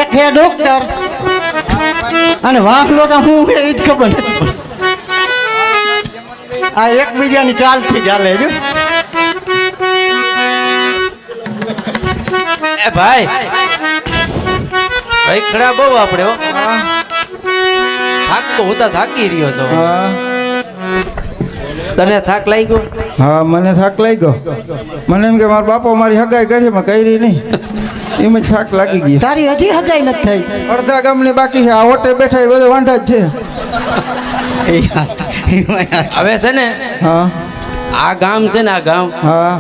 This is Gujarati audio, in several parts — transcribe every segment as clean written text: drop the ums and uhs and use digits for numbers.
એક હે ડોક્ટર અને વાહલો તો હું એ જ ખબર નથી. આ એકબીજાની ચાલથી ચાલે છે. એ ભાઈ ભાઈ ખરા બહુ આપણે હો. થાક તો હું તો થાકી રહ્યો છું. તને થાક લાગ્યો? હા મને થાક લાગ્યો. મને એમ કે મારા બાપો મારી હગાઈ કરી મેં કરી નહીં એમ જ થાક લાગી ગઈ. તારી હજી હગાઈ નથી થઈ. અડધા ગામની બાકી છે. આ હોટે બેઠા એ બધો વાંઢા જ છે. હવે છે ને હા આ ગામ છે ને આ ગામ હા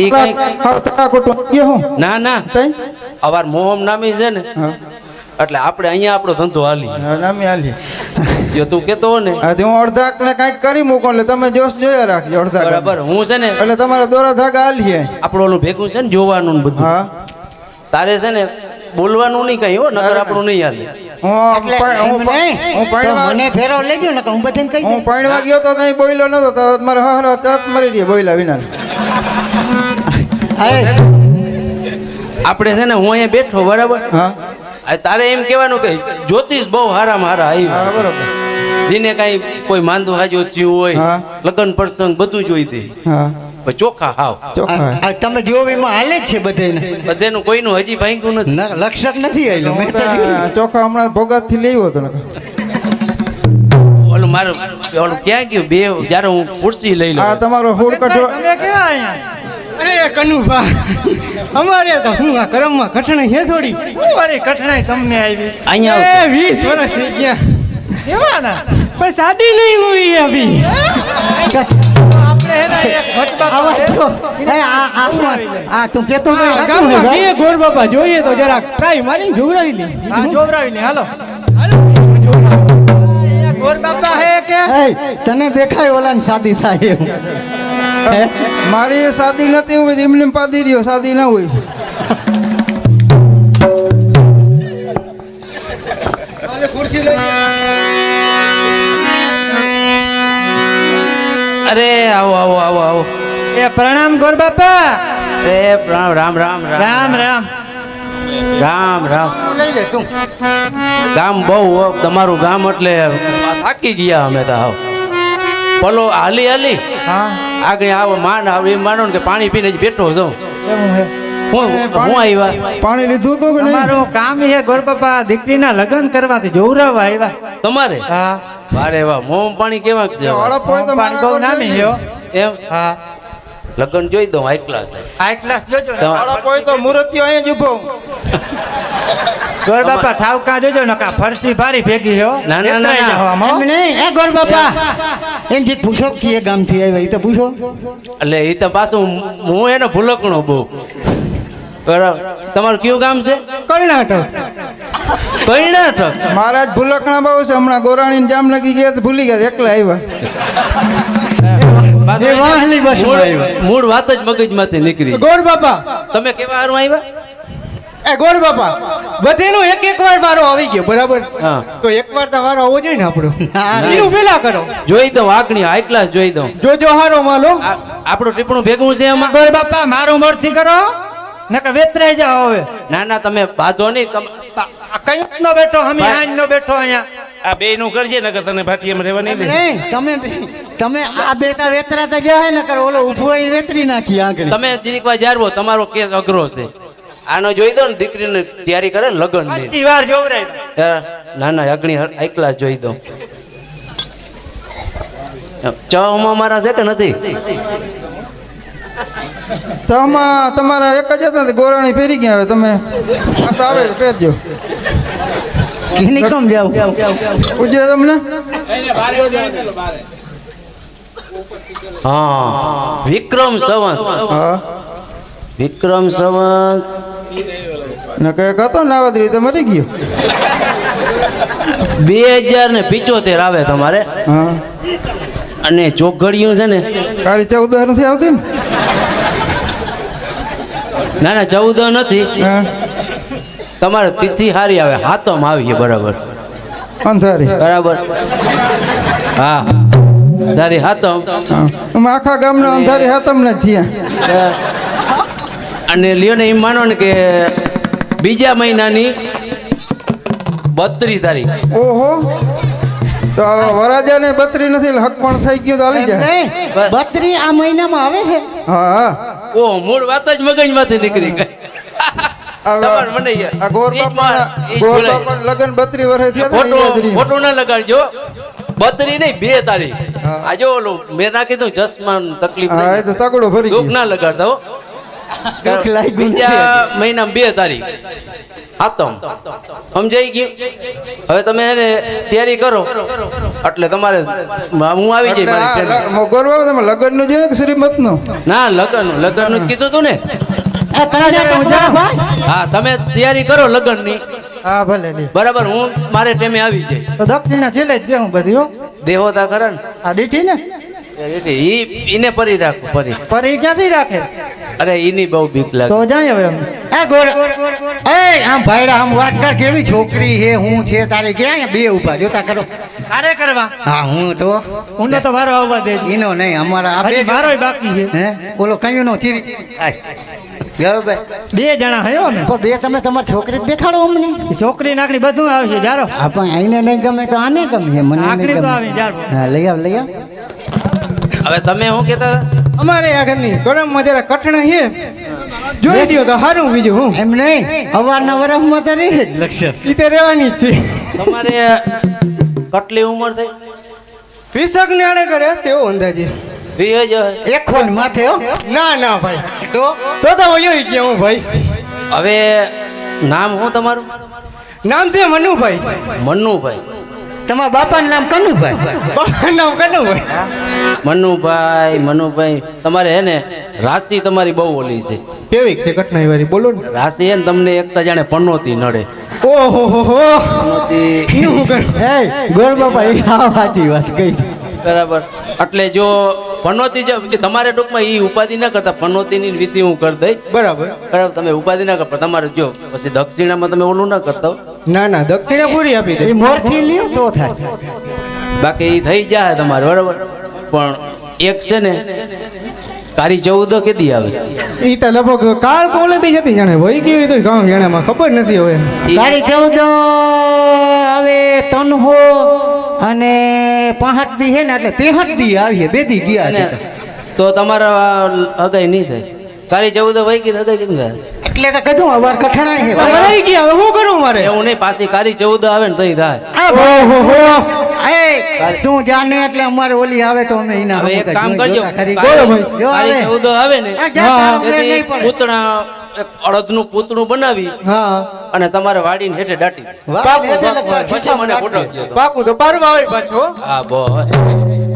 ઈ કઈક હું ના ના તઈ અવાર મોહમ નામી છે ને હા એટલે આપણે અહીંયા આપણો ધંધો હાલી. નામી હાલી. જો તું કેતો હો ને હા હું અડધા ને કાંઈક કરી મૂકો એટલે તમે જોશ જોયા રાખજો. અડધા બરાબર હું છે ને એટલે તમારા દોરા ધાગા હાલીએ. આપણું ઓલું ભેગું છે ને જોવાનું ને બધું. હા તારે છે ને બોલવાનું નહીં કઈ હો નકર આપણું નહીં હાલે. મને ફેરો લઈ ગયો ને હું બધાને કહી હું પાણીમાં ગયો તો ત્યાં બોલ્યો નતો તો મારે હહરો તરત મરી રહ્યા બોલ્યા વિના. આપણે છે ને હું અહીંયા બેઠો બરાબર હા તારે એમ કહેવાનું કે જ્યોતિષ બહુ હારામાં હારા હા આવ્યા બરોબર. જેને કાંઈ કોઈ માંદું હાજો થયું હોય હા. લગ્ન પ્રસંગ બધું જોઈ દે હા પણ ચોખ્ખા હાવ ચોખ્ખા. તમે જોવીમાં હાલે જ છે બધાને. બધાનું કોઈનું હજી ભાંગ્યું નથી. ના, લક્ષક નથી આવેલું. મેં તો જોયું. ચોખ્ખા હમણાં ભોગાત થી લેવો હતો ને. ઓલું મારું ઓલું ક્યાં ગયું બે જ્યારે હું ખુરશી લઈ આ લઉં તમારો હોડ કઠો. તમે ક્યાં આયા? અરે કનુભા અમારે તો શું આ કરમમાં કઠણાઈ છે થોડી. અમારી કઠણાઈ તમને આવી અહીંયા એ 20 વર્ષ થઈ ગયા કેવાના પણ શાદી નહીં હુઈ અભી આપણે એના એક ભટબા આવા જો. એ આ તું કેતો તો સાચું ને ગામમાં ભાઈ? ગીએ ગોર બાપા જોઈએ તો જરાક ટ્રાય મારીને જોવરાવી લે. હા જોવરાવી લે હાલો ગોર બાપા હે કે એ, તને દેખાય ઓલાની શાદી થાય એમ. હે? મારી શાદી નથી હોય એમને પાદી રહ્યો શાદી ના હોય. અરે આવો આવો આવો આવો એ પ્રણામ ગોર બાપા અરે રામ રામ રામ રામ રામ રામ રામ લઈ લે તું. ગામ બહુ હો, તમારું ગામ એટલે થાકી ગયા અમે તો હાવ પલો હાલી હાલી હા આગળ આવો માન આવે એમ માનો ને કે પાણી પીને જ બેઠો છું. એવું હે હું આવ્યા પાણી લીધું હતું કે નહીં? તમારું કામ છે ગોર બાપા દીકરીના લગ્ન કરવાથી જોવરાવા આવ્યા તમારે હા વારે વાહ મોમ પાણી કેવા છે હડપ હોય તો પણ મારા બહુ ઘર નામી જોઈ છે હો. એમ હા લગ્ન જોઈ દઉં હાઈ ક્લાસ હાઈ ક્લાસ જોજો ને. હડપ હોય તો મૂર્તિઓ અહીંયા જ ઉભો. ગોર બાપા ઠાવકા જોજો નકા ફરસી ભારી ભેગી હો ના, ના, ના, ના. એમ નહીં. એ ગોર બાપા એમ જે પૂછો કે એ ગામથી આવ્યા એ તો પૂછો. એટલે એ તો પાછું હું એને ભૂલકણો બહુ બરાબર. તમારું કયું ગામ છે? કર્ણાટક કર્ણાટક. મહારાજ ભૂલકણા બહુ છે. હમણાં ગોરાણી જામનગર ગયા તો ભૂલી ગયા એકલા આવ્યા. પાછું એ વાહલી બસમાં મૂળ- આવ્યા. મૂળ વાત જ મગજમાંથી નીકળી. ગોર બાપા તમે કેવા હારું આવ્યા? એ ગોર બાપા બધેનું એક એક વાર વારો આવી ગયો બરાબર હા. તો એક વાર તો વારો આવવો જોઈએ ને આપણો હા. એનું પેલા કરો જોઈ દઉં આંકણી હાઈ ક્લાસ જોઈ દઉં. જોજો હારો માલો આપણું ટીપણું ભેગું છે એમાં. ગોર બાપા મારું મોરથી કરો નકર વેતરાઈ જાઓ હવે ના ના તમે બાંધો નહીં. કઈ નો બેઠો હમી આજ નો બેઠો અહીંયા આ બે નું કરજે નકર તને ભાટિયામાં રહેવા નહીં દે. નહીં તમે આ બેટા વેતરાતા ગયા ને કર ઓલો ઊભો એ વેતરી નાખી આગળ. તમે જીરીક વાર જારવો તમારો કેસ અઘરો છે. આનો જોઈ દો ને દીકરીને તૈયારી કરે ને લગ્ન ની. આટલી વાર જોવરાઈ ના ના અગ્નિ હાઈ ક્લાસ જોઈ દઉં. ચામાં મારા છે કે નથી? તો આમાં તમારા એક જ હતા ને ગોરાણી ફેરી ગયા. હવે તમે આ તો આવે તો પહેરજો. કિની કમ જાવ. પૂછે તમને હા વિક્રમ સંવત. હા વિક્રમ સંવત ને કઈક હતો ને નાવદરી તો મરી ગયો. 2075 આવે તમારે. હા અને ચોઘડિયું છે ને કારી 14 નથી આવતી ને? ના ના 14 નથી. હા તમારે તિથિ હારી આવે હાથમ આવીએ બરાબર અંધારી. બરાબર હા તારી હાથમ. હા અમે આખા ગામના અંધારી હાથમ ને થયા. અને લ્યો ને એમ માનો ને કે બીજા મહિનાની 32 તારીખ. ઓહો તો હવે વરાજાને 32 નથી એટલે હક પણ થઈ ગયું તો હાલી જાય. નહીં, 32 આ મહિનામાં આવે છે. હા ઓ મૂળ વાત જ મગજમાંથી નીકળી ગઈ. તમારે મને યાર. આ ગોર બાપા લગન 32 વર્ષ થયા હતા ને, યાદ નહીં. ફોટો ના લગાડજો. 32 નહીં 2 તારીખ. આ જો ઓલું મેં ના કીધું ચશ્મા તકલીફ હા એ નહીં. તો તગડો ભરી દુઃખ ગયો. ના લગાડતા હો. દુઃખ લાગ્યું બીજા મહિના 2 તારીખ આતમ સમજાઈ ગયું. હવે તમે એને તૈયારી કરો એટલે તમારે હું આવી જઈ મારી friend. ગોર બાપા તમે લગન નું જોયું કે શ્રીમત નું? ના લગ્ન નું જ કીધું તું ને. એ તને તો જા ભાઈ. હા તમે તૈયારી કરો લગ્ન ની. હા ભલે લે બરાબર હું મારે ટાઈમે આવી જાય. તો દક્ષિણા છેલ્લે જ દેવું બધી હો. દેહોતા ખરા ને આ દીઠી ને ઈને પરી રાખું પરી. પરી ક્યાંથી રાખે અરે ઈની બહુ બીક લાગે. તો જાય હવે અમે. એ ગોર એ આમ ભાઈડા આમ વાત કર, કેવી છોકરી છે હું છે તારે ક્યાં બે ઉભા જોતા કરો. કારે કરવા હા હું તો ઊંડો તો મારો આવવા દે ઈનો નહીં અમારા આ બે હજી મારોય બાકી છે. હે ઓલો કયું નો ચીરી ગયો ભાઈ. 2 જણા હયો અમે પણ બે તમે તમારી છોકરી જ દેખાડો અમને. છોકરી નાકડી બધું આવશે જારો હા પણ આઈને નહીં ગમે તો આને ગમે, મને આકડી નહીં તો ગમે. આવી જારો હા લઈ આવ લઈ આવ. હવે તમે શું કહેતા હતા? અમારે આ ઘરની ગરમમાં જરા કઠણા છે જોઈ દ્યો તો સારું બીજું હું એમ નહીં, અવારના વરસમાં તો રહે જ લક્ષ્ય. ઈ તો રહેવાની જ છે. તમારે કેટલી ઉંમર થઈ? 20 ને આડે કરે હશે એવો અંદાજે. 20 એક ખોન માથે હો. ના ના ભાઈ તો તો વયો ગયા હું ભાઈ. હવે નામ શું તમારું? નામ છે મનુભાઈ. મનુભાઈ. તમારા બાપાનું નામ કનુભાઈ. બાપાનું નામ કનુભાઈ. મનુભાઈ તમારે હે ને રાશિ તમારી બહુ ઓલી છે. કેવી છે કઠણાઈ વાળી બોલો ને. રાશિ હે ને તમને એકતા જાણે પનોતી નડે. ઓહો હો હો પનોતી હું કર એ ગોળ બાપા એ આ સાચી વાત કહી. બરાબર. એટલે જો પનોતી જે તમારે ટૂંકમાં એ ઉપાધિ ના કરતા પનોતીની વિધિ હું કરી દઈ. બરાબર. બરાબર તમે ઉપાધિ ના કરતા તમારે જો પછી દક્ષિણામાં તમે ઓલું ના કરતા હો. ના ના દક્ષિણા પૂરી આપી દે. એ મોરથી લ્યો તો થાય. બાકી એ થઈ જાય તમારે બરાબર. પણ એક છે ને કારી 14 કેદી આવે? ઈ તો લગભગ કાલ કોલેથી જતી જાણે ભાઈ કેવી તો ગામ જાણેમાં ખબર નથી હવે. ગાડી 14 હવે તનહો અને 65 દી હે ને એટલે 63 દી આવી 2 દી ગયા અને છે. તો તમારા હગાઈ નહીં થાય. કારી 14 વહી ગઈ હગાઈ કેમ થાય? એટલે તો કીધું અવાર કઠણાય છે મરાઈ ગયા હવે શું કરું મારે. એવું નહીં, પાછી કારી 14 આવે ને તઈ થાય. ઓહો હો એ તું જાને એટલે અમારે ઓલી આવે તો અમે એના હવે એક કામ કરજો. ખરી કારી જો આવે. 14 આવે ને આ ક્યાં તારો મેળ તેથી નહીં પડે. પૂતણા એક અડદનું પૂતળું બનાવી હા અને તમારે વાડીને હેઠે દાટી. વાહ, એટલે લગતા પછી ખિસ્સામાં મને ફોટો નાખજે. આપજો. પાકું તો પારવા આવે પાછો. હા બો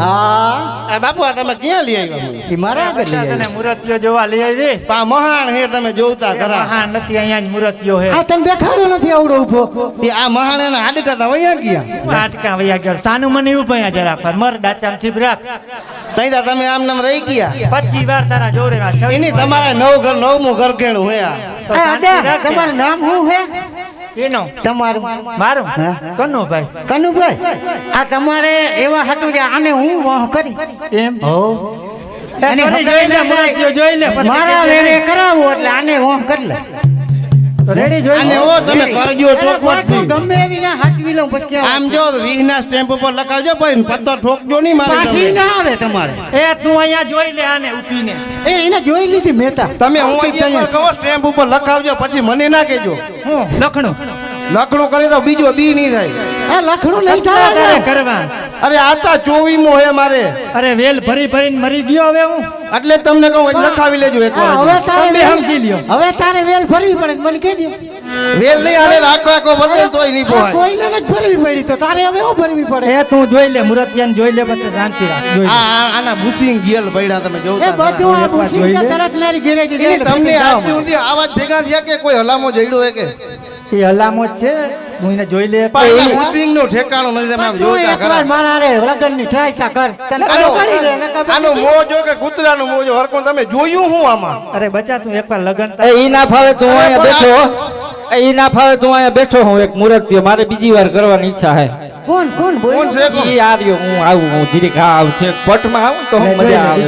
હા આ બાપુ આ તમે ક્યાં લઈ આવ્યા એ મારા આગળ લઈ આવી. મૂર્તિઓ જોવા લઈ આવી પા મહાન હે તમે જોતા ખરા. મહાન નથી અહીંયા જ મૂર્તિઓ હે. આ તને દેખાડો નથી આવડો ઉભો. આ મહાન એના હાડકા તા વયા ગયા. આટકા વયા ગયો સાનું મને એવું ભયા જરા પર મર ડાચામ થી રાખ તઈદા તમે આમ નામ રહી ગયા. 25 વાર તારા જોરે માં એની તમારે નવમું ઘર કેણું હે આ. એ અદા, તમારું નામ શું છે? એનો તમારું મારું હા? કનુભાઈ કનુભાઈ, આ તમારે એવા હતું કે આને હું વાહ કરી એમ હો અને જોઈ લે મૂર્તિઓ જોઈ લે પછી મારા વેરે કરાવો એટલે આને વાહ કરી લે. તો રેડી જોઈ અને લે. ઓ તમે કરજો અરે ઠોકવટ તું ગમે એવી ના હાચવી લઉં પછી કેવું? આમ જો 20 ના સ્ટેમ્પ ઉપર લખાવજો ભાઈ પત્તર ઠોકજો નહીં મારે પાછી તમે. ના આવે તમારે. એ તું અહીંયા જોઈ લે આને ઉઠીને એ એને જોઈ લીધી મહેતા. તમે હું અહીંયા કહો સ્ટેમ્પ ઉપર લખાવજો પછી મને ના કહેજો. હું લખણું લખણું કરી તો બીજો દી નહીં થાય. એ લખણું લઈ તારે જાય કરવા અરે આતા 24મો હે મારે અરે વેલ ભરી ભરીને મરી ગયો હવે હું એટલે જ તમને કહું લખાવી લેજો એક હવે વાર તારે તમે વેલ- સમજી લ્યો. હવે તારે વેલ ભરવી પડે મને કહેજે. વેલ નહીં આને આખો વર્તે તોય નહીં આ પોહાય. કોઈને નથી ભરવી પડી તો તારે હવે શું ભરવી પડે? એ તું જોઈ લે મૂર્તિયાને જોઈ લે પછી શાંતિ રાખ જોઈ લે. આના બુસિંગ ગયેલ ભઈડા તમે એ જોતા બધું આ એક વાર ભૂસી જોઈ કે લે. તરત મારી ઘેરે જ એની જાય તમને એટલે આજ પછી સુધી આવાજ ભેગા થયા કે કોઈ હલામો જઈડો હે કે એ હલામો જ છે હું એને જોઈ લે પણ બુસિંગ નું ઠેકાણું નથી તમે આમ તું જોતા એકવાર ખરા મારા હારે લગ્નની try તા કર. તને આનો કરી દે, નકર પછી આનો મોજો કે કૂતરાનો મોજો હરકો તમે જોયું હું આમાં અરે બચા તું એકવાર લગન એ ઈ ના ફાવે તું અહીંયા બેઠો ઈ ના ફાવે તું અહીંયા બેઠો હું એક મુરત મારે બીજી વાર કરવાની ઈચ્છા હે કોણ કોણ બોલ્યો? છે કોણ? ઈ આર્યો હું આવું હું જીરીક હા આવું છે પટમાં આવું તો હું મજા આવે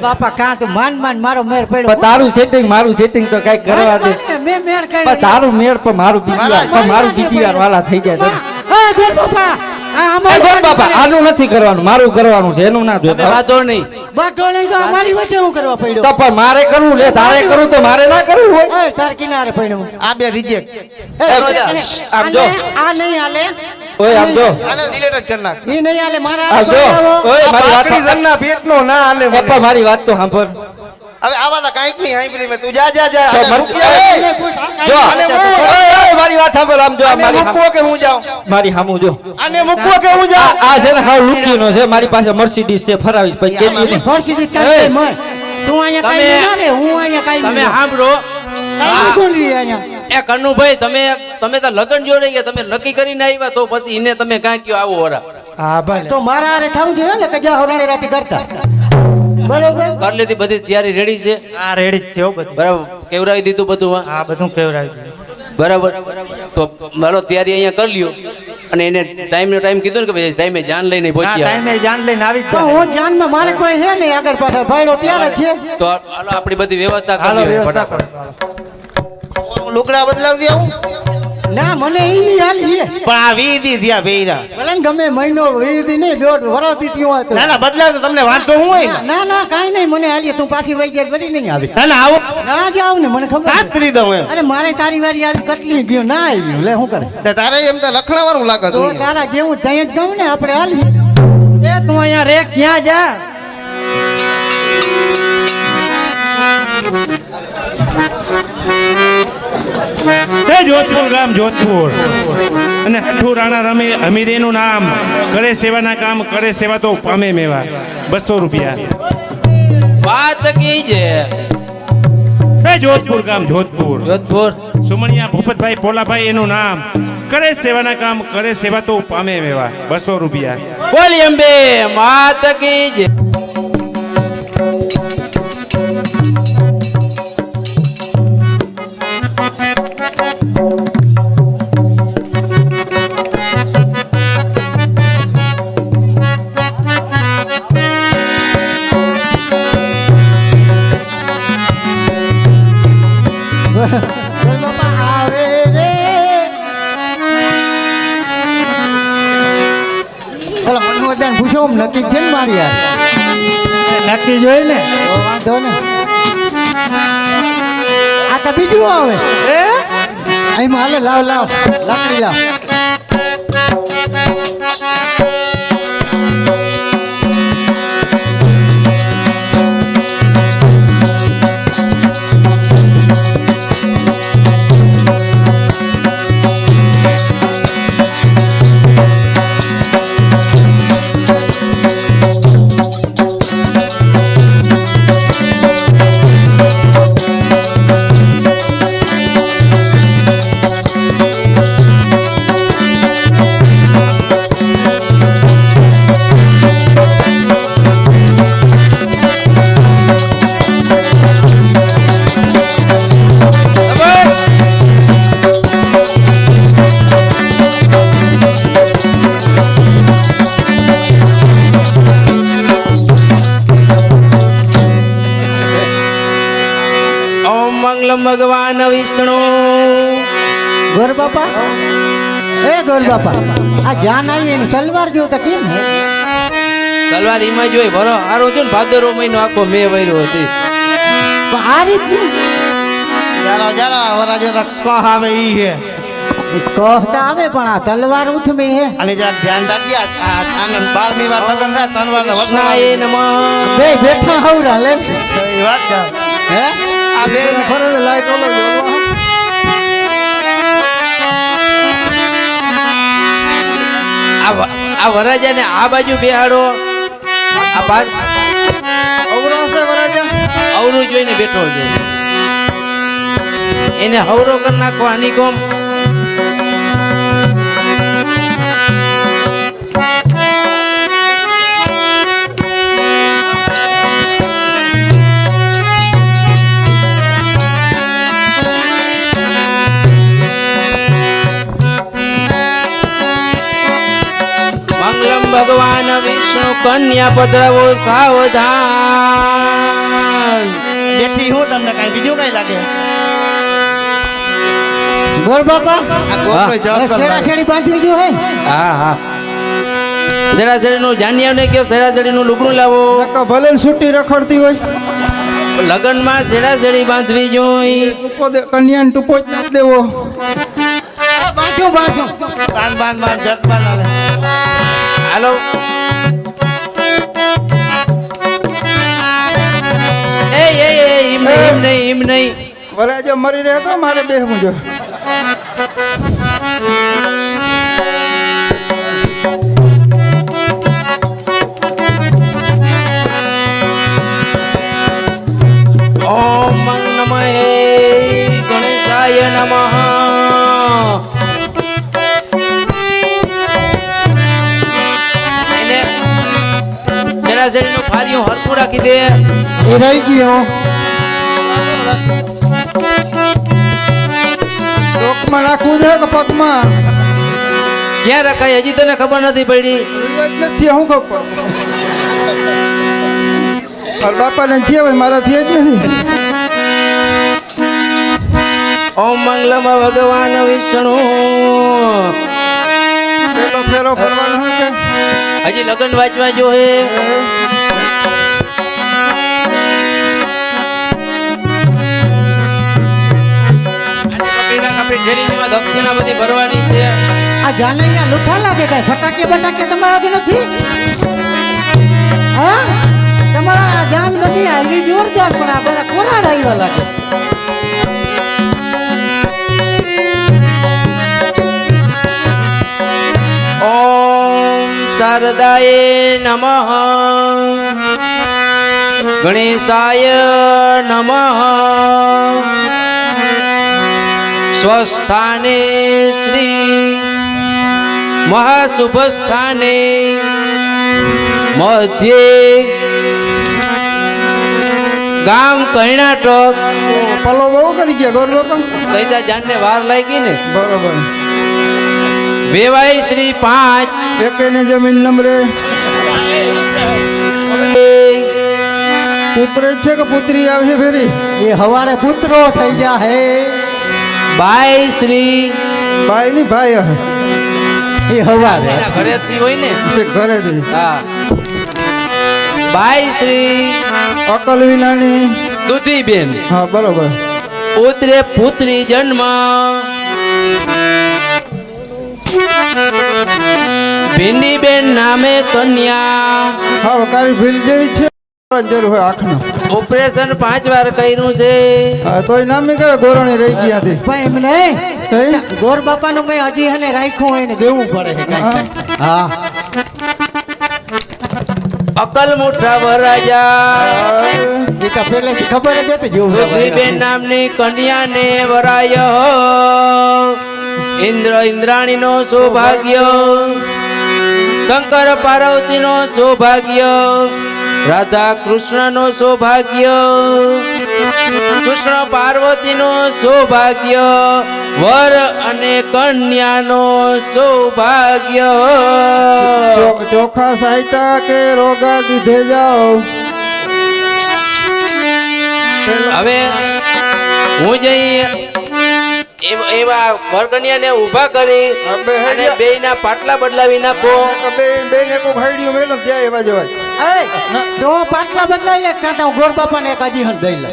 બાપા કાં તું માન મારો મેર પણ પડ્યો. તારું સેટિંગ મારું સેટિંગ તો કઈ કરવા દે મને મેં મેળ પણ કરી તારું મેળ પણ મારું બીજી વાર પણ મારું બીજી વાર વાલા થઈ જાય તને. હા ગોર બાપા આ એ અમારી ગોર બાપા આનું નથી કરવાનું, મારું કરવાનું છે, એનું ના તમે જોતા. વાંધો નહીં. બાટો લઈ ગયો અમારી વચ્ચે હું કરવા પડ્યો તો પણ મારે કરવું લે, તારે કરવું તો મારે ના કરવું હોય. એ તાર કિનારે પડ્યો આ બે રિજેક્ટ એ રોજા, આમ જો. આ નહીં હાલે ઓય આમ જો, આને ડિલીટ જ કર નાખ ઈ નહીં હાલે મારા આમ જો. ઓય મારી વાત પાકડી જણના પેટનો ના હાલે મને. પપ્પા મારી વાત તો સાંભળ. હવે આવા તો કાંઈક નહીં હાંભળી મેં. તું જા જા જા તો આને મર- મૂકી આવે. જો આને ઓય, ઓય, મારી વાત સાંભળ. આમ જો, આમ આને મારી મૂકવો કે હું જાઉં? મારી સામું જો. આને મૂકવો કે હું આ જાઉં? આ છે ને હાવ લુકીનો છે, મારી પાસે મર્સિડીઝ છે, ફરાવીશ પછી કેવી નહીં. ફરસીથી એ. કાઈ મય તું અહીંયા કાઈ તમે- ના રે હું અહીંયા કાઈ તમે નહીં સાંભળો. કાઈ કોણ રે અહીંયા એ કન્નુભાઈ, તમે તો લગન જોડે ગયા, તમે નક્કી કરીને આવ્યા તો પછી એને તમે કાં કયો આવો વરા હા ભલે તો મારા હારે થવું જોઈએ ને કે જા હોરાણી રાતી કરતા બરોબર કરી લીધી, બધી તૈયારી રેડી છે, આ રેડી જ થયો બધું. બરાબર કેવરાવી દીધું બધું હા? આ બધું કેવડાવી દીધું. બરાબર. તો મારો તૈયારી અહીંયા કરી લ્યો અને એને ટાઈમ કીધું ને કે ભાઈ ટાઈમે જાન લઈને આ પહોંચ્યા ટાઈમે જાન લઈને આવી જ તો જાય. હું જાનમાં મારે કોઈ છે નહીં આગળ પાછળ ભાઈડો ત્યારે જ છે તો હાલો આપણી બધી વ્યવસ્થા હાલો કરી લઈએ વ્યવસ્થા ફટાફટ. લુગડા બદલાવી આવું ના મને ઈ નહીં હાલી છે પણ આ વીદી થયા ભેરા. ભલે ને ગમે મહિનો વીધી નહીં દોઢ વરાતી થયું હતું ના ના બદલાવ તો તમને વાંધો હું હોય ને. ના ના કાઈ નહીં મને હાલી તું પાછી વઈ ગયા વળી નહીં આવી ના ના આવો ના જાવ ને મને ખબર છે. ખાતરી દઉં એમ. અરે મારે તારી વારી આવી કટલી ગયો ના આવ્યું લે શું કરે તે તારે એમ તો લખણાવાનું લાગે તો તું. તારા જેવું ત્યાં જ કહું ને આપણે હાલી એ તું અહીંયા રે ક્યાં જા? એ જોધપુર ગામ જોધપુર અને હઠું રાણા રમે હમીરેનું નામ કરે સેવાના કામ કરે સેવા તો પામે મેવા 200 રૂપિયા. વાત કીજે. એ જોધપુર ગામ જોધપુર જોધપુર સુમણિયા ભૂપતભાઈ પોલાભાઈ એનું નામ કરે સેવાના કામ કરે સેવા તો પામે મેવા 200 રૂપિયા. બોલી અંબે માત કીજે. બોલ બાપા આવે રે ઓલા મનોવર્ધન પૂછો નક્કી છે ને મારી યાર નક્કી જોઈ ને. તો વાંધો ને આ તો બીજું આવે અહીં હાલે લાવ લાવ લાકડી લાવ ઓમ મંગલમ ભગવાન વિષ્ણુ. ગોર બાપા એ ગોર બાપા આ જ્ઞાન આવી એની તલવાર જો તો કેમ હે તલવાર ઈમાં જોઈ ભરો હારું થયું ને ભાદરવો મહિનો આખો મેં વર્યો હતી. પણ આ રીતની જારા જારા વરા જો તો કહ આવે ઈ હે. એ કહતા આવે પણ આ તલવાર ઉથમી હે અને જા ધ્યાન રાખજે આનંદ 12મી વાર લગન થાય 3 વાર કૃષ્ણાય નમઃ. બે બેઠા હવરા લે એ વાત કર. હે આ બે ખરો લાઈટ ઓલો જોવો આ વરાજાને આ બાજુ બેહાડો. આ બાજુ અવરો છે વરાજા અવરું જોઈને બેઠો છે. એને હવરો કરી નાખો આની કોમ. મંગલમ ભગવાન વિષ્ણુ કન્યા પધરાવો સાવધાન. બેઠી હું તમને કઈ બીજું કઈ લાગે ગોર બાપા ગોરભાઈ હવે જવાબ શેડા શેડી બાંધી ગયો હે હા હા સેરાસેરીનું જાનિયાને કયો સેરાસેરીનું લુગડું લાવો કાકા ભલે ને છૂટી રખડતી હોય લગનમાં સેરાસેરી બાંધવી જોઈ ટૂંપો દે કન્યાને ટૂંપો જ નાખ દેવો બાંધો બાંધો બાંધ બાંધ બાંધ જટ બાંધ હાલે. હાલો એમ નહીં વરાજે મરી રહ્યા તો મારે બેહવું જો ઓમ નમઃ ગણેશાય નમઃ એને સેરાસેરીનું ફાર્યું હરખું રાખી દે એ રહી ગયો ચોકમાં નાખવું છે કે પગમાં ક્યાં રખાય હજી તને ખબર નથી પડી રિવાજ નથી હું ખબર મારા બાપાને જે હોય મારાથી જ નથી ઓમ મંગલમ ભગવાન વિષ્ણુ પેલો ફેરો ફરવાનો હોય કે હજી લગન વાંચવા જો હે આપણી ઠેલીમાં દક્ષિણા બધી ભરવાની છે આ જાનૈયા લુખા લાગે કઈ ફટાકે બટાકે તમારા કે નથી હા તમારા જાન બધી આવી જોરદાર પણ આ બધા કોરાડ આવ્યા લાગે ઓમ શારદાય નમઃ ગણેશાય નમઃ સ્વસ્થાને શ્રી મહાશુભ સ્થાને મધ્યે ગામ કર્ણાટક પલો બહુ કરી ગયા ગોર બાપા કઈદા જાનને વાર લાગી ને બરોબર વેવાઈ શ્રી 5 એકેને જમીન નંબરે પુત્ર જ છે કે પુત્રી આવશે ફેરી એ હવારે પુત્રો થઈ જા હે બાઈ શ્રી ભાઈ ની ભાઈ હે એ હવારે એના ઘરેથી હોય ને તે ઘરેથી હા બાઈ શ્રી અકલ વિનાની દુધીબેન હા બરોબર પુત્રે પુત્રી જન્મ ભીંડીબેન નામે કન્યા હા કાળી ભીલ જેવી છે જરૂર હોય આંખનો ઓપરેશન 5 વાર કર્યું છે હા તોય નામી કરે ગોરણી રહી ગયા હતી પણ એમ નહીં ગોર બાપાનું મેં હજી એને રાખ્યું હોય ને દેવું પડે છે કાંઈ. હા અકલ મુઠા વરાજા એ તો પહેલેથી ખબર જ હતી જેવું પૃથ્વીબેન નામની કન્યાને વરાય ઇન્દ્ર ઇન્દ્રાણીનો સૌભાગ્ય શંકર પાર્વતીનો સૌભાગ્ય રાધા કૃષ્ણનો સૌભાગ્ય કૃષ્ણ પાર્વતીનો સૌભાગ્ય વર અને કન્યાનો સૌભાગ્ય ચોખા સાઈટા કે રોગા દીધે જાઓ હવે હું જઈ એવા વરકન્યાને ઊભા કરી હવે અને બેયના પાટલા બદલાવી નાખો બે ને કોઈ ભાઈડીઓ મેલો ત્યાં એવા જવાય તો પાટલા બદલાઈ લે કાં તો ગોર બાપાને એક હજી હન દઈ લે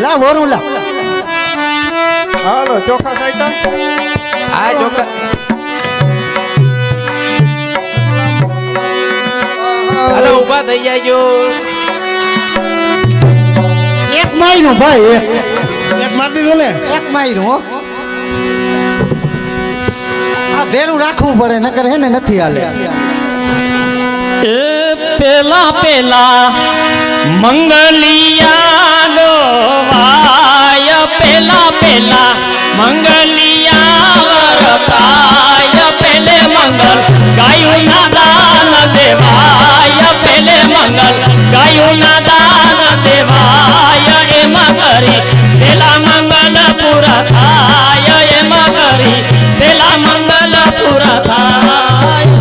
લા વરું લા હાલો ચોખા સાઈટા આ ચોખા હાલો ઊભા થઈ જાયજો એક માયનું ભાઈ એક માર દીધું ને એક માયનું હો આ ભેરું રાખવું પડે નકર હે ને નથી હાલે એ પેલા પેલા મંગલિયા વાય પેલા પેલા મંગલિયા વરતાય પેલે મંગલ ગાયું ના દાન દેવાય પેલે મંગલ ગાયું ના દાન દેવાય એમાં કરી પેલા મંગલ પૂરા થાય એમાં કરી પેલા મંગલ પૂરા થાય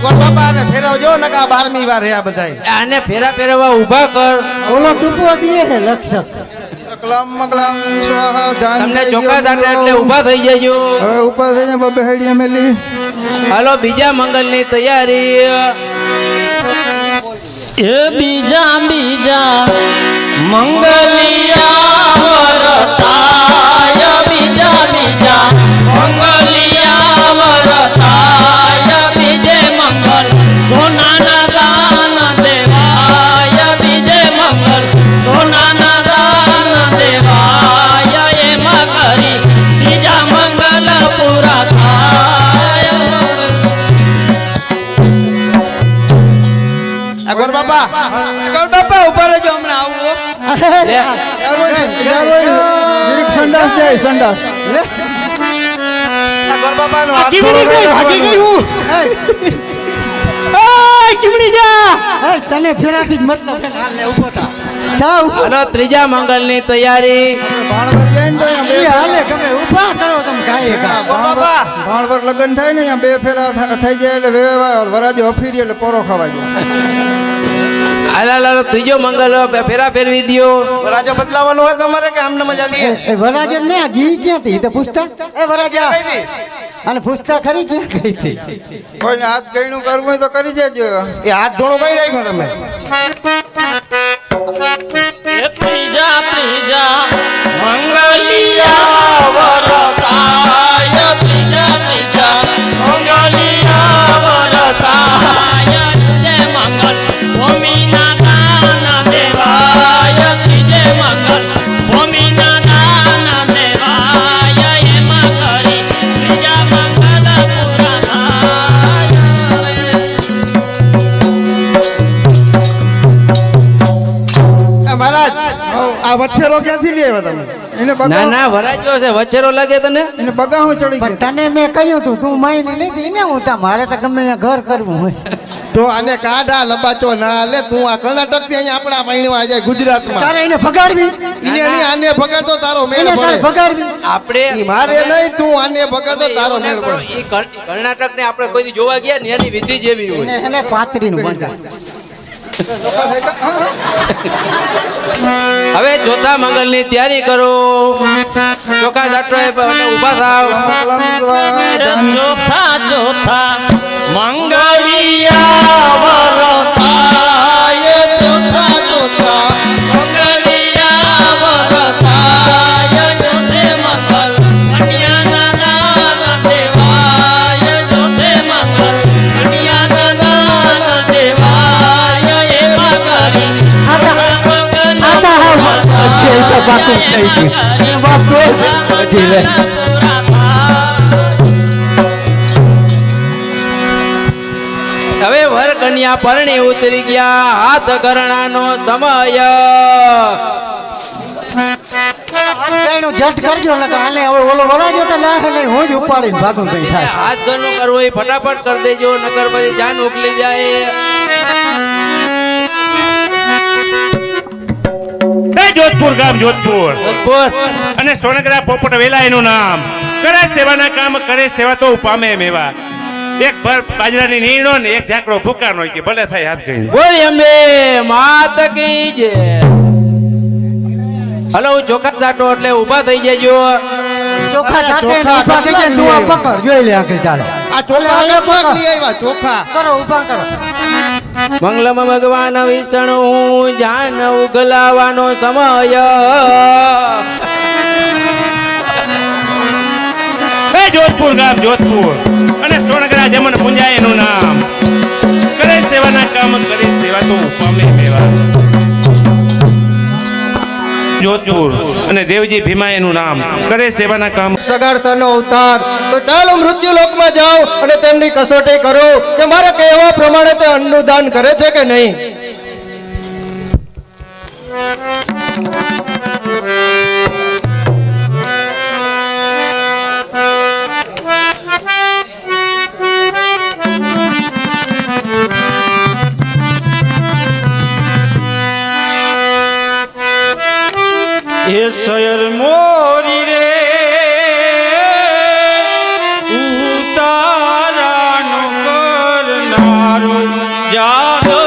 ગોર બાપા ને ફેરવજો નકા બાર 12મી વાર હે આ બધાય. આને ફેરા ફેરવા ઊભા કર. ઓલો ટૂંકો દીએ છે લક્ષક. અકલામ મકલામ સ્વાહા ધ્યાન તમને દેજો ચોખા દાટે બોલો. એટલે ઊભા થઈ જજો. હવે ઉપર થઈને બબે હેડી મેલી. હાલો બીજા મંગલની તૈયારી. એ બીજા મંગલિયા વરતાય બીજા મંગલિયા વરતાય બીજે મંગલ સોનાના દાન દેવાય બીજે મંગલ સોનાના દાન દેવાય એમાં કરી બીજા મંગલ પૂરા થાય. ગોર બાપા ઉપર રહેજો હમણાં આવું. લે. જીરીક સંડાસ જાય સંડાસ. ગોર બાપાનો હાથ કીમડી થોડો ગઈ, ભાગી રાખવાનો. ગયું. ઓય કીમડી જા. તને ફેરાથી જ મતલબ છે ને, હાલ લે ઊભો થા. જાઓ. હાલો ત્રીજા મંગલની તૈયારી. ભાણવર જાય ને તો અહીંયા એ હાલે ગમે ઊભા કરો તમે કાંઈ કા. ભાણવર લગ્ન થાય ને અહીંયા 2 ફેરા થઈ જાય એટલે વેવાય વરાજો હફીરી એટલે પોરો ખાવા જાય. હાલો ત્રીજો મંગલ ફેરા ફેરવી દ્યો. રાજા બદલાવાનો હોય તમારે કે આમને મજા લઈએ? એ વરાજર ને આ ઘી ક્યાંથી? એ તો પૂછતા. એ વરાજા અને પૂછતા ખરી ક્યાં ગઈ હતી? કોઈને હાથ ગયણું કરવું હોય તો કરી દેજો. એ હાથ ધોળો કઈ રાખ્યો તમે? ત્રીજા મંગલિયા વરતાય ત્રીજા મંગલિયા વરતાય ત્રીજે મંગલ ભૂમિના દાન દેવાય ત્રીજે મંગલ ભૂમિના દાન દેવાય એમાં કરી ત્રીજા મંગલ પૂરા થાય. મહારાજ આ વચ્છેરો ક્યાંથી લઈ આવ્યા તમે? એને ના બગા ના વરાજો છે વચ્ચેરો લાગે તને. એને બગાહું ચડી પણ ગયું. તને મેં કહ્યું તું તું માઈને લીધી ને હું તા મારે તો ગમે ત્યાં ઘર કરવું હોય. તો આને કાઢા લબાચો ના લે. તું આ કર્ણાટક થી અહીંયા આપણા પાણીમાં જાય ગુજરાતમાં. તારે એને ભગાડવી. એને નહીં આને ભગાડતો તારો મેળ એને તારે પડે. ભગાડવી. આપણે ઈ મારે નહીં, તું આને ભગાડતો તારો મેળ પડે. કર્ણાટક ને આપણે કોઈ દી જોવા ગયા ને એની વિધિ જેવી એને હોય. એને પાતરીનું બંધ. હવે ચોથા મંગલની તૈયારી કરો. ચોખા દાટો ઊભા થાવ. ચોથા મંગલિયા વરતાય ચોથા મંગલિયા વરતાય ચોથે મંગલ કન્યાના દાન દેવાય ચોથે મંગલ કન્યાના દાન દેવાય એમાં કરી પછી એ તો બાકી થઈ ગયું. બાપુ પછી લે. હવે વર કન્યા પરણી ઉતરી ગયા. હાથ કરણાનો સમય. કઈનું જટ કરજો ને કે આને હવે ઓલો વરાજો તો લાગે નહીં હું જ ઉપાડીને ભાગું કઈ થાય. હાથ ઘરનું કરવું એ ફટાફટ કરી દેજો નકર પછી જાન ઉકલી જાય. જોધપુર ગામ જોધપુર બોલ. અને સોનગરા પોપટ વેલા એનું નામ. કરે સેવાના કામ કરે સેવા તો પામે મેવા. એક ભર બાજરાની નીણો ને એક ઝાકડો ભૂકાનો કે ભલે થાય હાથ ગઈ. બોલ અંબે માત કી જય. હલો ચોખા ચાટો એટલે ઊભા થઈ જજો. ચોખા સાથે ચોખા ઊભા થઈ જાય તું આ પકડ જોઈ લે આખી ચાલે. આ ચોખા કેટલાક લઈ આવ્યા? ચોખા કરો ઊભા કરો. મંગલમ ભગવાન વિષ્ણુ જાન ઉગલાવાનો સમય. જોધપુર ગામ જોધપુર અને સોનગરા જમન પુંજા એનું નામ. કરે સેવાના કામ કરે સેવા તો પામે મેવા. જોધપુર અને દેવજી ભીમા એનું નામ. કરે સેવાના કામ. સગાડસાનો અવતાર. તો ચાલો મૃત્યુ લોકમાં જાઓ અને તેમની કસોટી કરો કે મારા કહેવા પ્રમાણે તે અન્નનું દાન કરે છે કે નહીં. એ શયર મોરી રે ઉતારાનો કરનારો જાગો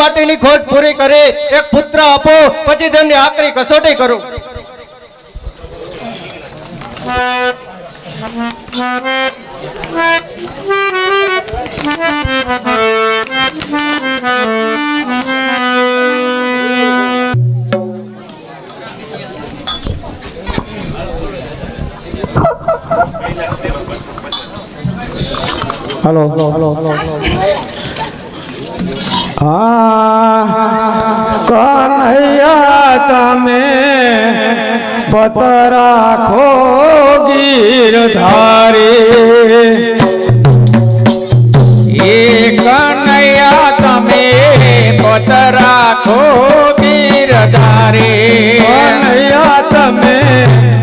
માટેની ખોટ પૂરી કરી એક પુત્ર આપો, પછી તેમની આકરી કસોટી કરું. હાલો કનૈયા તમે પતરા ખો ગીરધારી એ કનૈયા તમે પતરા ખો ગીરધારે કનૈયા તમે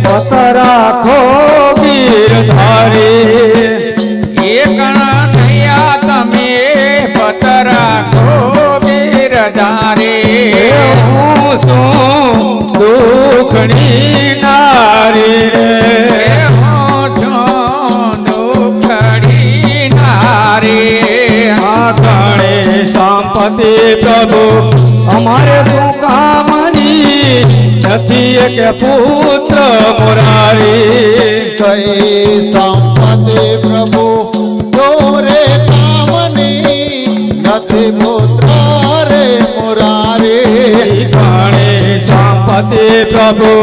પતરા ખો ગીરધારી એ કનૈયા તમે પતરા ખો ગીરધારે હું શું દુખણી નારી રે ગણે સંપત્તિ પ્રભુ અમારે શું કામની નથી કે પુત્ર મુરારી કઈ સંપત્તિ પ્રભુ દોરે કામની નથી પુત્ર રે મુરારી ગણે સંપત્તિ પ્રભુ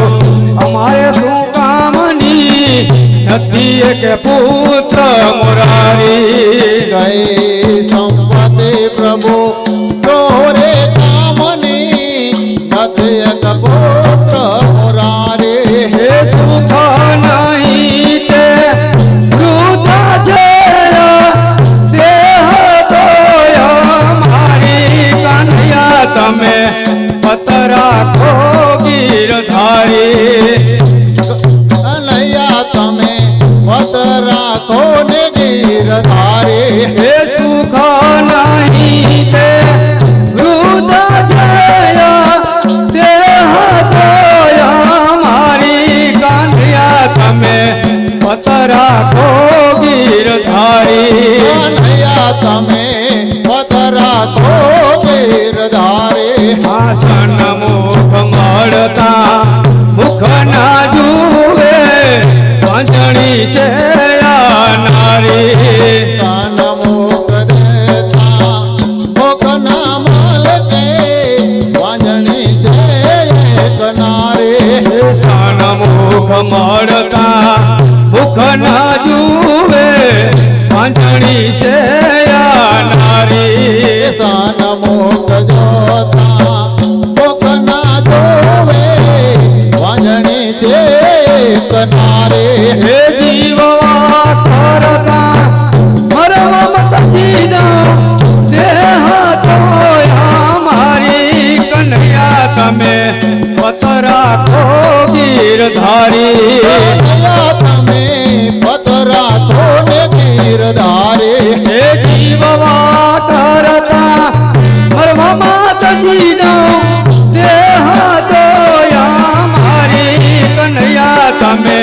અમારે શું કામની નથી કે પુત્ર મુરારી કઈ સંપત્તિ પ્રભુ દોરે કામની નથી એક પુત્ર મુરારી હે સુખ નહીં તે વૃદ્ધ છે દેહ તો મારી કનૈયા તમે પતરા ખો ગીરધારી કનૈયા તમે પત રાખો ને ગીરધારી હે સુખ નહીં તે વૃદ્ધ છે દેહ તો મારી કનૈયા તમે પતરા ખો ગીરધારી કનૈયા તમે પત રાખો ગીરધારી આસન મુખ મળતા મુખ ના જુએ પાંજણી છે નારી કાન મુખ દેતા મુખ ના માલકે વાંજણી છે એક નારી સન મુખ મળતા મુખ ના જુએ પાંજણી છે નારી સાન મુખ જોતા મુખ ના જોવે વાંજણી છે એક નારી હે જીવવા કરતા મરમ મત જીનો દેહ તો મારી કનૈયા તમે પતરા ખો ગીરધારી કનૈયા તમે પત રાખો ને ગીરધારી હે જીવવા કરતા મરમ મત જીનો દેહ તો મારી કનૈયા તમે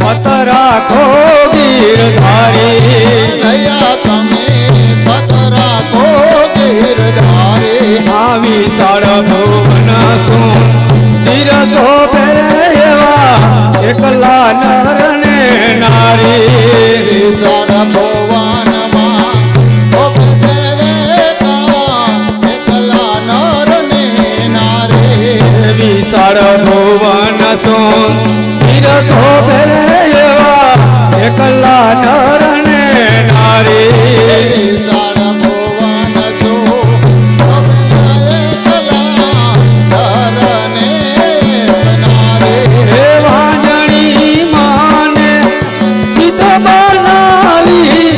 પતરા ખો ગીરધારી કનૈયા તમે પત રાખો ગીરધારી આવી સાળભુવન શું તીરસો ફેરે એવા એકલા નર ને નારી સારા ભુવનમાં એકલા નર ને નારી વિશાળ ભુવન શું તીરસો ફેરે એવા એકલા નર ને નારી સારા ભુવન જો એકલા નર ને નારી હે વાંજણી માને સીત બનાવી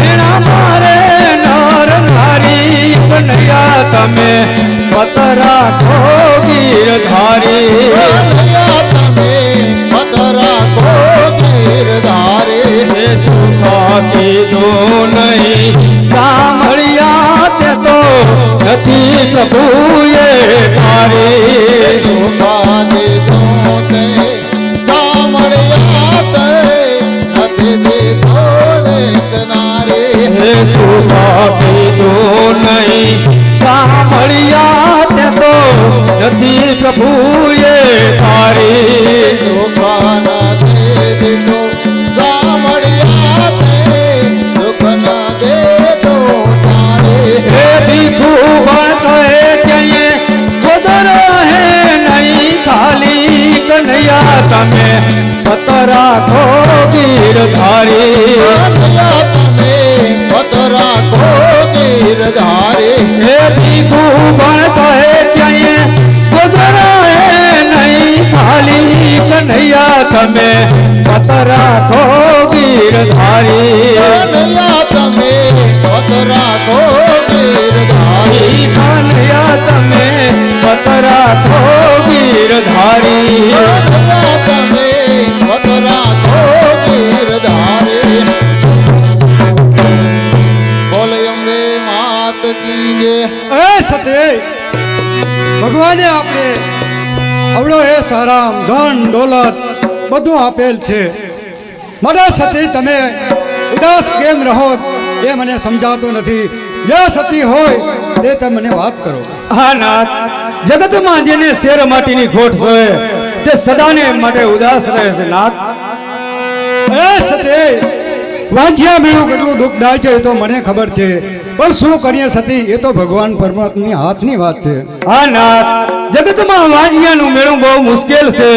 એના મારે નર નારી કનૈયા તમે પતરા ખો ગીરધારી કનૈયા તમે પત રાખો ગીરધારી હે સુખ કીધું નહીં સાંભળ્યા તે તો નથી પ્રભુએ તારી સુખાદે જોતે સાંભળ્યા તે નથી દીધો એક નારી હે સુખ કીધું નહીં સાંભળ્યા નથી પ્રભુએ તારી દુઃખના દેતો સાંભળ્યા તે દુઃખના દેતો તારે હે ભીખુ પણ કહે ક્યાંય ખોદર હે નહીં ખાલી કનૈયા તમે પત રાખો ગીરધારી તમે પત રાખો ગીરધારી હે ભીખુ પણ કહે ક્યાંય ખોદર હે નહીં ખાલી કનૈયા તમે પત રાખો ગીરધારી તમે પત રાખો ગીરધારી કનૈયા તમે પત રાખો ગીરધારી તમે પત રાખો ગીરધારી બોલ અંબે માત કી જય એ સતે ભગવાને આપણે અવળો એ સારામ ધન દોલત બધું આપેલ છે મારા સતી તમે ઉદાસ કેમ રહો એ મને સમજાતું નથી જ્યાં સતી હોય તે તમે મને વાત કરો હા નાથ જગતમાં જેને શેર માટીની ખોટ હોય તે સદાને માટે ઉદાસ રહે છે નાથ એ સતે વાંચ્યા મેળું કેટલું દુઃખદાય છે એ તો મને ખબર છે પણ શું કરીએ સતી એ તો ભગવાન પરમાત્માની હાથની વાત છે હા નાથ જગતમાં વાંજિયાનું મેળું બહુ મુશ્કેલ છે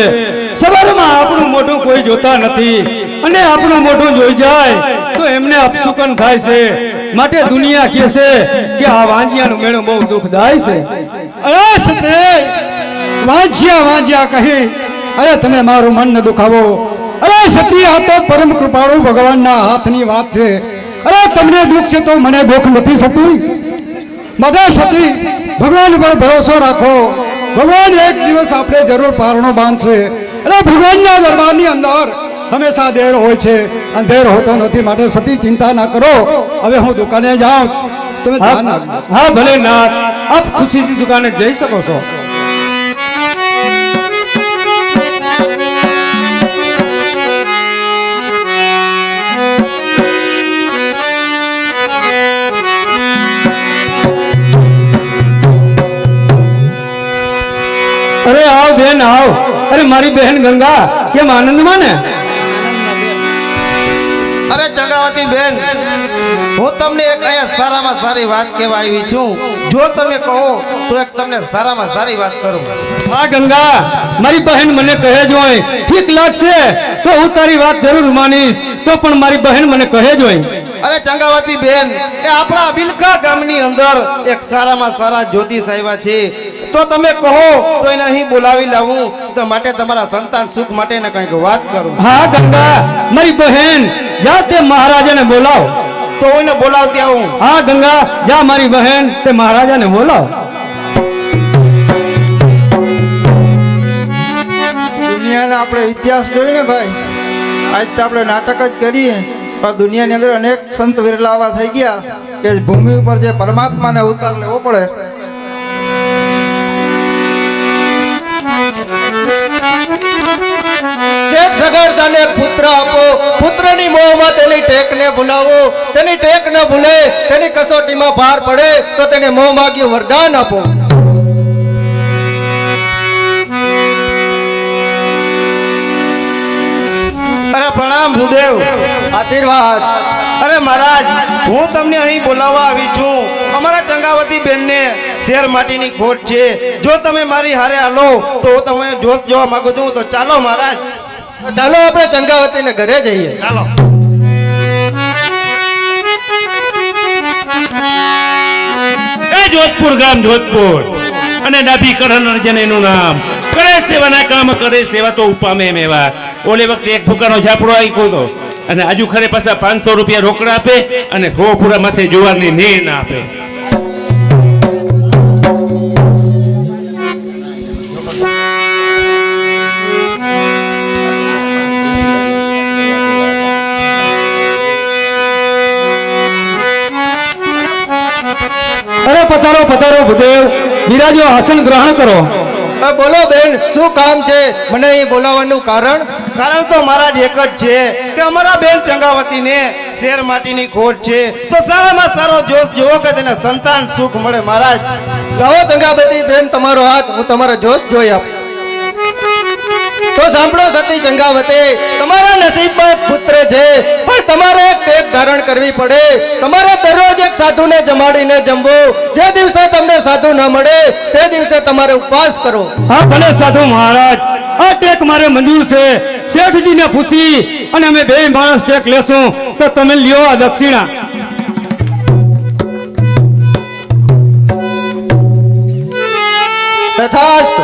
સવારમાં આપણું મોઢું કોઈ જોતા નથી અને આપણું મોઢું જોઈ જાય તો એમને અપસુકન થાય છે માટે દુનિયા કહે છે કે આ વાંજિયાનું મેળું બહુ દુઃખદાય છે અરે સતે વાંચ્યા કહી અરે તમે મારું મન ન દુખાવો અરે સતી આ તો પરમ કૃપાળુ ભગવાનના હાથની વાત છે અરે તમને દુઃખ છે તો મને દુઃખ નથી સતી બધા સતી ભગવાન પર ભરોસો રાખો ભગવાન એક દિવસ આપણે જરૂર પારણો બાંધશે અરે ભગવાનના દરબારની અંદર હંમેશા દેર હોય છે અંધેર હોતો નથી માટે સતી ચિંતા ના કરો હવે હું દુકાને જાઉં તમે ધ્યાન રાખજો હા ભલે નાથ આપ ખુશીથી દુકાને જઈ શકો છો અરે આવ બેન આવ અરે મારી બહેન ગંગા કેમ આનંદમાં ને અરે ચંગાવતી બેન હું તમને એક અહીંયા સારામાં સારી વાત કહેવા આવી છું જો તમે કહો તો એક તમને સારામાં સારી વાત કરું હા ગંગા મારી બહેન મને કહે જોય ઠીક લાગશે તો હું તારી વાત જરૂર માનીશ તો પણ મારી બહેન મને કહે જોય અરે ચંગાવતી બેન એ આપણા બિલકા ગામની અંદર એક સારામાં સારા જ્યોતિષ આવ્યા છે તો તમે કહો તો એને અહીં બોલાવી લાવું તો માટે તમારા સંતાન સુખ માટે ને કંઈક વાત કરું હા ગંગા મારી બહેન જા તે મહારાજાને બોલાવ તો એને બોલાવતી આવું હા ગંગા જા મારી બહેન તે મહારાજાને બોલાવ દુનિયાના આપણે ઇતિહાસ જોઈએ ને ભાઈ આજ તો આપણે નાટક જ કરીએ પણ દુનિયાની અંદર અનેક સંત વિરલા આવા થઈ ગયા કે ભૂમિ ઉપર જે પરમાત્માને અવતાર લેવો પડે શેઠ સગડતાને એક પુત્ર આપો પુત્રની મોહમાં તેની ટેકને ભૂલાવો તેની ટેક ન ભૂલે તેની કસોટીમાં ભાર પડે તો તેને મોહ માગ્યું વરદાન આપો અરે પ્રણામ ભૂદેવ આશીર્વાદ અરે મહારાજ હું તમને અહીં બોલાવવા આવી છું અમારા ચંગાવતી બેનને શેર માટીની ખોટ છે જો તમે મારી હારે હાલો તો હું તમે જોશ જોવા માંગુ છું તો ચાલો મહારાજ ચાલો આપણે ચંગાવતીને ઘરે જઈએ ચાલો એ જોધપુર ગામ જોધપુર અને ડાભી કરણ અર્જન એનું નામ કરે સેવાના કામ કરે સેવા તો ઉપામે મેવા ઓલે વખતે એક ભૂકાનો ઝાપડો આપ્યો હતો અને આજુ ખરે પાછા 500 રૂપિયા રોકડા આપે અને હો પૂરા માથે જુવારની ને ના આપે અરે પધારો પધારો ભૂદેવ બિરાજો આસન ગ્રહણ કરો બોલો બેન શું કામ છે મને અહીં બોલાવવાનું કારણ કારણ તો મહારાજ એક જ છે કે અમારા બેન ચંગાવતીને ઝેર માટીની ખોટ છે તો સારામાં સારો જોશ જોવો કે તેને સંતાન સુખ મળે મહારાજ. લાવો જંગાવતી બેન તમારો હાથ, હું તમારો જોશ જોઈ આપું. તો સાંભળો સતી જંગાવતી, તમારા નસીબમાં પુત્ર છે પણ તમારે એક ટેક ધારણ કરવી પડે. તમારે દરરોજ એક સાધુને જમાડીને જમવું. જે દિવસે તમને સાધુ ન મળે તે દિવસે તમારે ઉપવાસ કરો. હા ભલે સાધુ મહારાજ, આ ટેક મારે મંજૂર છે. શેઠજીને પૂછી અને અમે બે માણસ ટેક લેશું તો તમે લ્યો આ દક્ષિણા. તથાસ્તુ.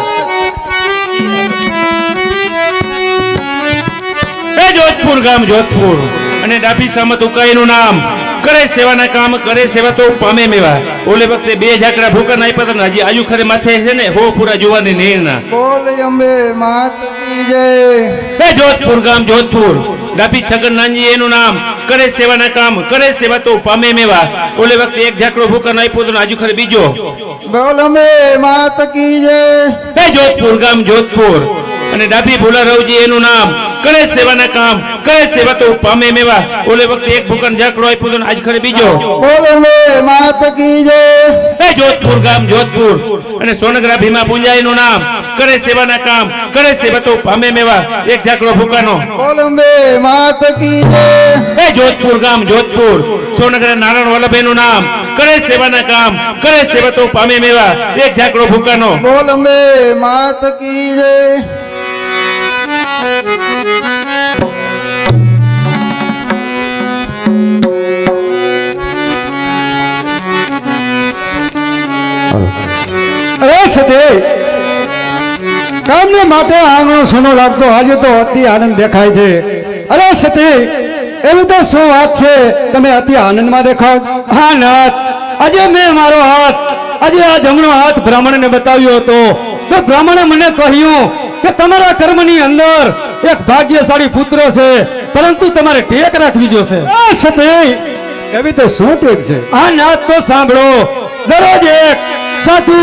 એ જોધપુર ગામ જોધપુર અને ડાભી સામત ઉકાઈનું નામ. કરે સેવાના કામ, કરે સેવા તો પામે મેવા. ઓલે વખતે 2 ઝાકડા ભૂકા નાખ્યા હતા ને હજી આજુ ખરે માથે છે ને હો પૂરા જોવાની નીરના. બોલ અંબે માત કી જય. એ જોધપુર ગામ જોધપુર ડાભી છગન નાનજી એનું નામ. કરે સેવાના કામ, કરે સેવા તો પામે મેવા. ઓલે વખતે 1 ઝાકડો ભૂકા નાખ્યો હતો ને આજુ ખરે બીજો. બોલ અંબે માત કી જય. એ જોધપુર ગામ જોધપુર અને ડાભી ભોલા રવજી એનું નામ. કરે સેવાના કામ, કરે સેવા તો પામે મેવા. ઓલે વખતે 1 ભૂકાનો ઝાકડો આપ્યો હતો ને આજ ખરે બીજો. બોલ અંબે માત કી જય. એ જોધપુર ગામ જોધપુર અને સોનગરા ભીમા પૂંજાઈનું નામ. કરે સેવાના કામ, કરે સેવા તો પામે મેવા. 1 ઝાકડો ભૂકાનો. બોલ અંબે માત કી જય. એ જોધપુર ગામ જોધપુર સોનગરા નારાયણ વલ્લભેનું નામ. કરે સેવાના કામ, કરે સેવા તો પામે મેવા. 1 ઝાકડો ભૂકાનો. બોલ અંબે માત કી જય. અરે સતી, કામને માટે આંગણો સોનો લાગતો આજે તો અતિ આનંદ દેખાય છે. અરે સતી, એવી તો શું વાત છે, તમે અતિ આનંદમાં દેખાવ? હા નાથ, આજે મેં મારો હાથ, આજે આ જમણો હાથ બ્રાહ્મણને બતાવ્યો હતો તો બ્રાહ્મણે મને કહ્યું કે તમારા કર્મની અંદર એક ભાગ્યશાળી પુત્ર છે, પરંતુ તમારે ટેક રાખવી જોશે. સતી, એવી તો શું ટેક છે? આ નાથ તો સાંભળો, દરરોજ એક સાધુ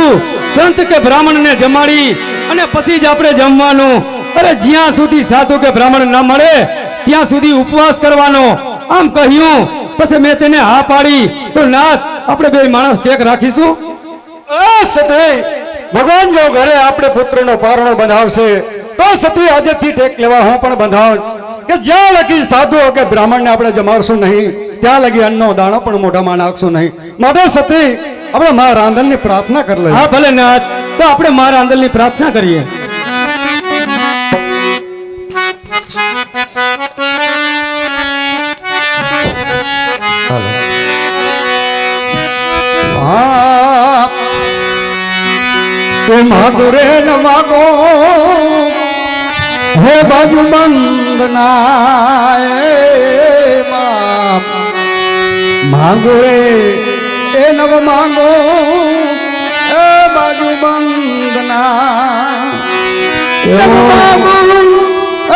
સંત કે બ્રાહ્મણને જમાડી અને પછી જ આપણે જમવાનું. અરે જ્યાં સુધી સાધુ કે બ્રાહ્મણ ના મળે ત્યાં સુધી ઉપવાસ કરવાનો આમ કહ્યું. પછી મેં તેને હા પાડી તો નાથ આપણે બે માણસ ટેક રાખીશું. સતી, ભગવાન જો ઘરે આપણે પુત્રનો પારણો બંધાવશે તો સતી આજથી ટેક લેવા હું પણ બંધાવ કે જ્યાં લગી સાધુ કે બ્રાહ્મણને આપણે જમાડશું નહીં ત્યાં લગી અન્નનો દાણો પણ મોઢામાં નાખશું નહીં. માટે સતી, આપણે મા રાંધણની પ્રાર્થના કરી લઈએ. હા ભલે નાથ, તો આપણે મારા આંદલની પ્રાર્થના કરીએ. એ માગો રે ન માગો હે બાજુ બંધના માગો રે એ નવ માગો એ બાજુ બંધના માગો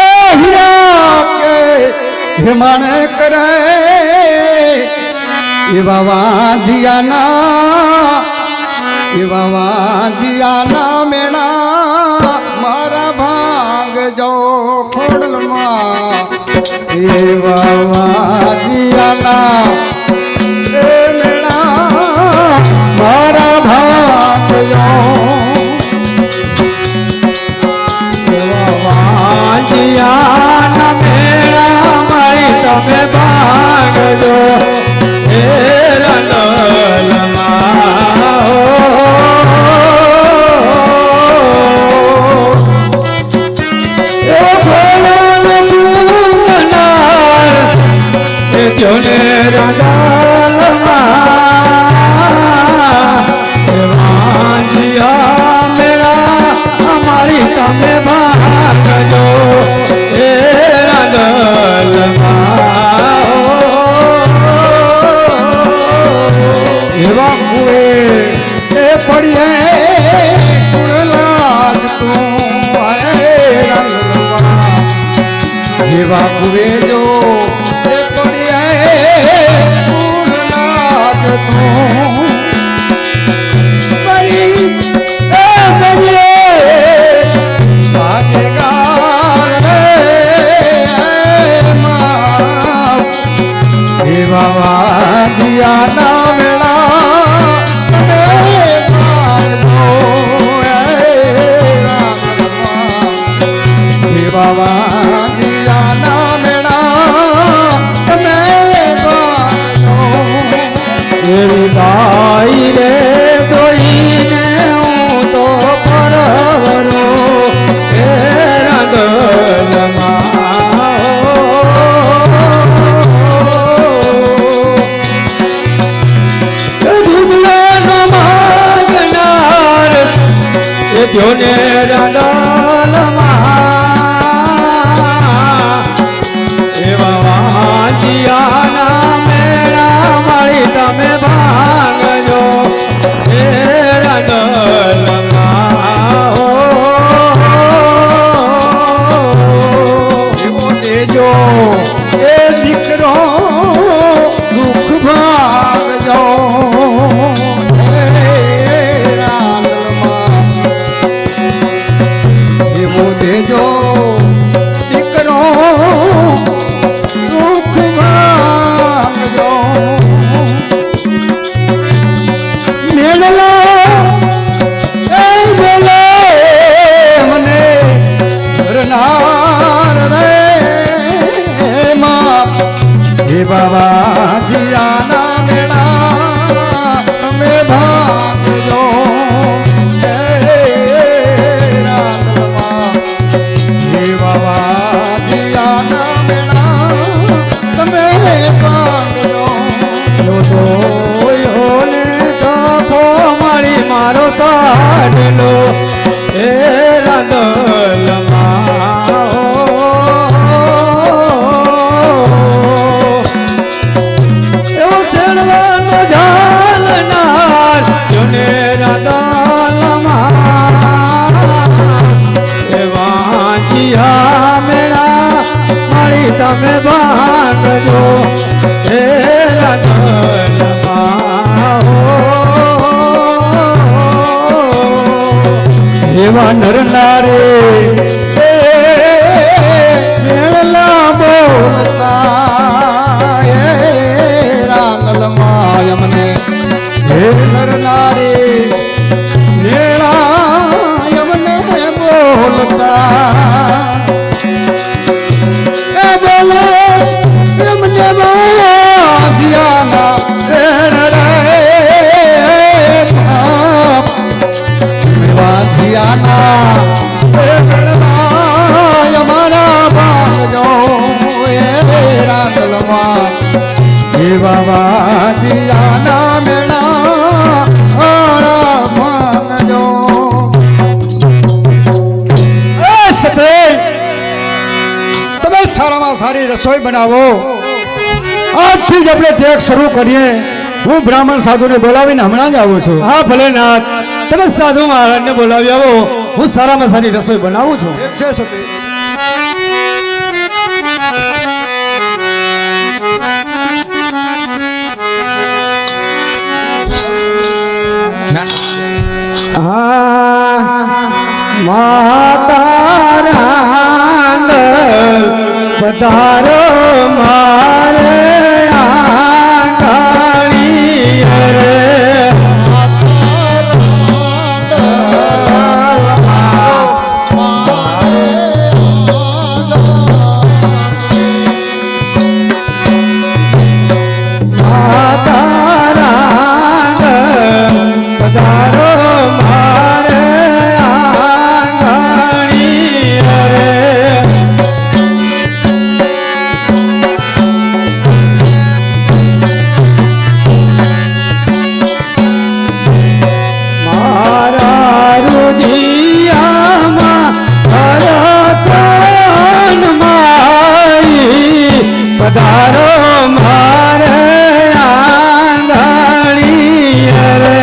એ હીરા કે હે માણે કરે એવા વાંધિયાના એવા વાંધિયાના મેણા મારા ભાગ જો ખોડલમાં એવા વાંધિયાના એ મેણા મારા ભાગ જો એવા વાંધિયાના મેણા મારી તમે ભાગ જો એ બાપુએ જો એ પડિયા પૂર્ણાદ તો બરી એ બરી ભાગેગાર રે મા એ ત્યોને રાંદલમાં એવા વાંજિયાના મેળા મળી તમે ભાંગજો એ રાંદલમાં એવો દેજો એ દીકરો દુઃખ ભાગજો એવો દેજો દીકરો દુઃખ ભાગજો મેળલો એ બોલે મને કરનાર રે માં હે બાબા જીયાના મેળા તમે ભાગજો હે રાંદલમાં હે બાબા જીયાના મેળા તમે ભાગજો જો તો યોને તકો મળી મારો સાડલો એ રાંદલમાં એવો શેણવાનો ઝાલનાર જોને રાંદલમાં એ વાંજિયા મેળા મળી તમે ભાંગજો હે રાંદલમાં એવા નરનારે મેળલા બોલતા એ રાંદલમાં અમને હે નરનારે મેળા અમને બોલતા એ બોલે એમને બાંધિયાના અમારા ભાગજો એ રાંદલમાં હે બાબા દિયાના મેળા ભાગજો તમે થાળામાં સારી રસોઈ બનાવો આજથી જ આપણે ટેક શરૂ કરીએ હું બ્રાહ્મણ સાધુને બોલાવીને હમણાં જ આવું છું હા ભલેનાથ તમે સાધુ મહારાજને બોલાવી આવો હું સારામાં સારી રસોઈ બનાવું છું ઠીક છે સતી માતા રાંદલ પધારો મારે આંગણી રે પધારો મારે આંગણી રે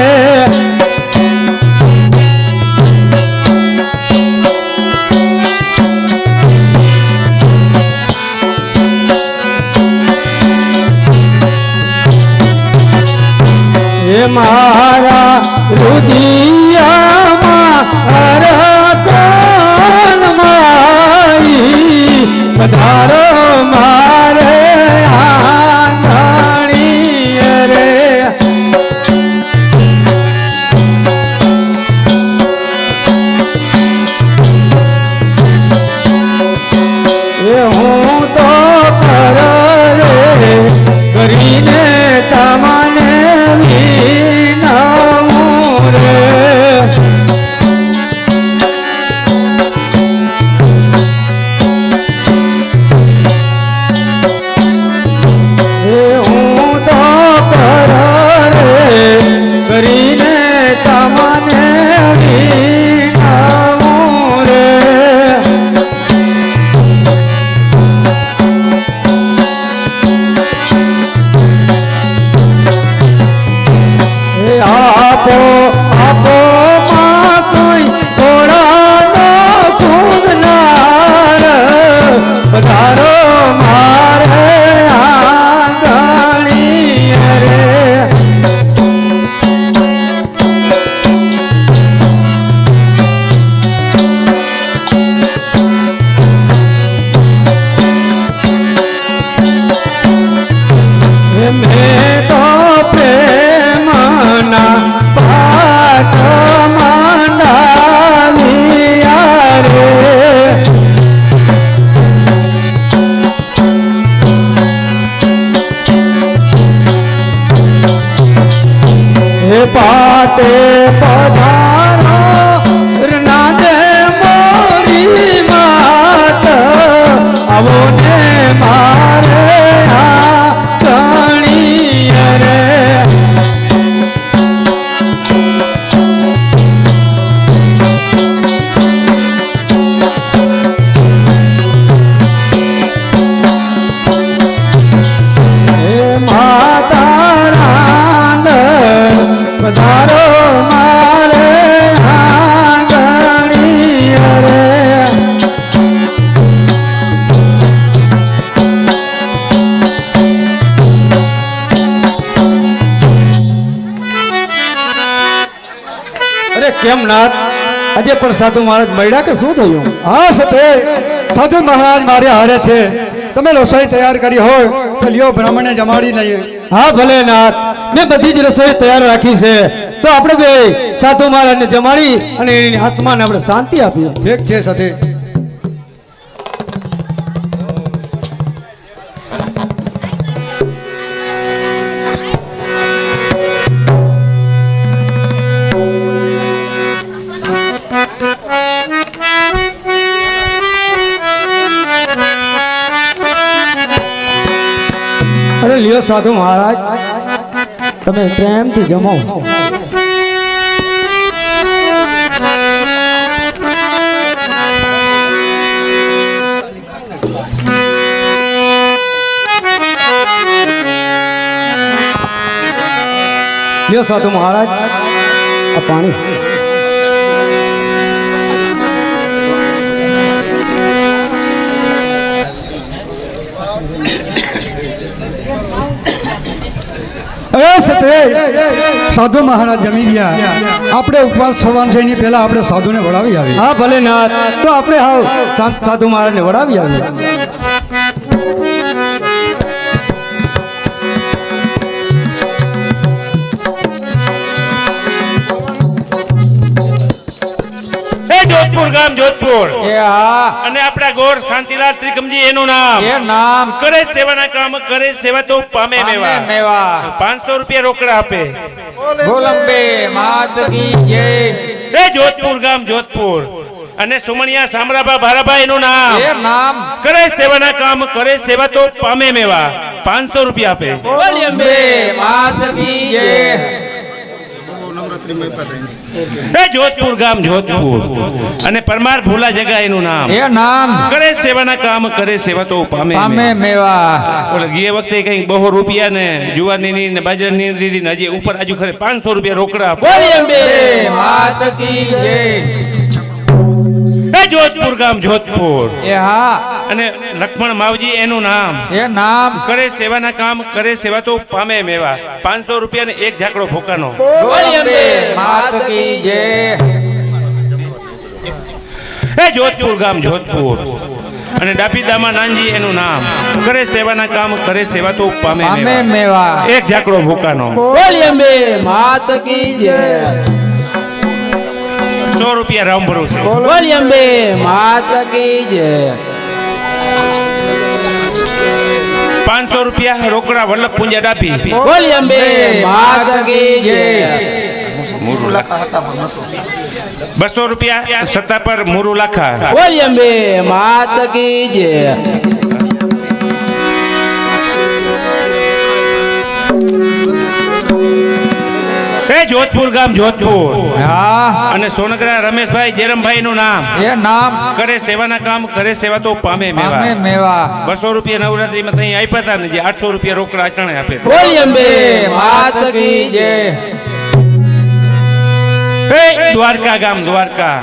એ મારા રુદિયામાં હરકન માઈ પધારો મારે આંગણી રે એ હું તો કર રે કરીને તમને વિના માટે પધારો નાદે મોરી માત આવો ને મારે આ કણી રે પધારો મારે આંગણી રે અરે કેમ નાથ આજે પણ સાધુ મહારાજ મળ્યા કે શું થયું? હા સતે સાધુ મહારાજ મારે હારે છે. તમે રસોઈ તૈયાર કરી હોય તો લ્યો બ્રાહ્મણને જમાડી લઈએ. હા ભલે નાથ, મેં બધી જ રસોઈ તૈયાર રાખી છે. તો આપણે બે સાધુ મહારાજને જમાડી અને એની આત્માને આપણે શાંતિ આપીએ. ઠીક છે સતે. અરે લ્યો સાધુ મહારાજ, તમે પ્રેમથી જમો. લ્યો સાધુ મહારાજ, આ પાણી. સાધુ મહારાજ જમી ગયા. આપણે ઉપવાસ છોડવાનું છે એની પહેલા આપણે સાધુને વડાવી આવી. હા ભલે નાથ, તો આપણે હાવ શાંત સાધુ મહારાજને વડાવી આવીએ. જોધપુર ગામ જોધપુર અને આપણા ગોર શાંતિલાલ ત્રિકમજી એનું નામ કરે સેવાના કામ કરે સેવા તો પામે મેવા 500 રૂપિયા રોકડા આપે. ગોલંબે માત કી જય. એ જોધપુર ગામ જોધપુર અને સુમણિયા સામરાબા ભારાભાઈ એનું નામ કરે સેવાના કામ કરે સેવા તો પામે મેવા 500 રૂપિયા આપે. ગોલંબે માત કી જય. એ જોધપુર ગામ જોધપુર અને પરમાર ભોલા જગા એનું નામ કરે સેવાના કામ કરે સેવા તો પામે મેવા. ઓલે ગયે વખતે કઈ 200 રૂપિયા ને જુવારની ને બાજરાની દીધી ને હજી ઉપર આજુ ખરે 500 રૂપિયા રોકડા આપે. ગોલંબે માત કી જય. એ જોધપુર ગામ જોધપુર એ હા અને લક્ષ્મણ માવજી એનું એ નામ કરે સેવાના કામ કરે સેવા તો પામે મેવા 500 રૂપિયા ને એક ઝાકડો ભોકાનો. ગોલંબે માત કી જય. એ જોધપુર ગામ જોધપુર અને ડાપીદામા નાનજી એનું નામ કરે સેવાના કામ કરે સેવા તો પામે મેવા એક ઝાકડો ભોકાનો. ગોલંબે માત કી જય. 100 રૂપિયા રામ ભરોસે. ગોલંબે માત કી જય. 500 રૂપિયા રોકડા વલ્લભ પુંજા ડાપી. ગોલંબે માત કી જય. 200 રૂપિયા સત્તા પર મુરુ લાખા. ગોલંબે માત કી જય. એ જોધપુર ગામ જોધપુર અને સોનગરા રમેશભાઈ જેરમભાઈ નું નામ કરે સેવાના કામ કરે સેવા તો પામે મેવા 200 રૂપિયા નવરાત્રી માં તઈ આપ્યા હતા ને જે 800 રૂપિયા રોકડા અચાણે આપે. ગોલંબે માત કી જય. એ દ્વારકા ગામ દ્વારકા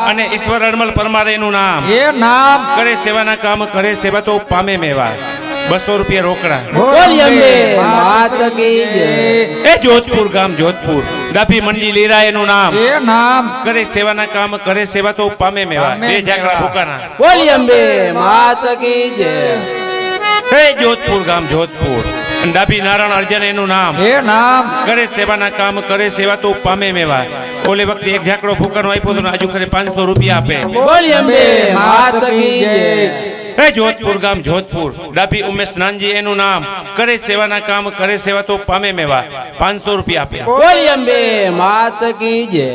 અને ઈશ્વર અડમલ પરમાર એનું નામ કરે સેવાના કામ કરે સેવા તો પામે મેવા 200 રૂપિયા રોકડા. ગોલંબે માત કી જય. એ જોધપુર ગામ જોધપુર ડાભી મંડી લીરા એનું નામ કરે સેવાના કામ કરે સેવા તો પામે મેવા 2 ઝાકડા ભૂકાના. ગોલંબે માત કી જય. એ જોધપુર ગામ જોધપુર ડાભી નારાયણ અર્જન એનું નામ કરે સેવાના કામ કરે સેવા તો પામે મેવા. ઓલે વખતે એક ઝાકડો ભૂકાનો આપ્યો તો આજુ ખરે 500 રૂપિયા આપે. ગોલંબે માત કી જય. હે જોધપુર ગામ જોધપુર ડાભી ઉમેશ નાનજી એનું નામ કરે સેવાના કામ કરે સેવા તો પામે મેવા 500 રૂપિયા આપ્યા બોલી અંબે માત કી જય.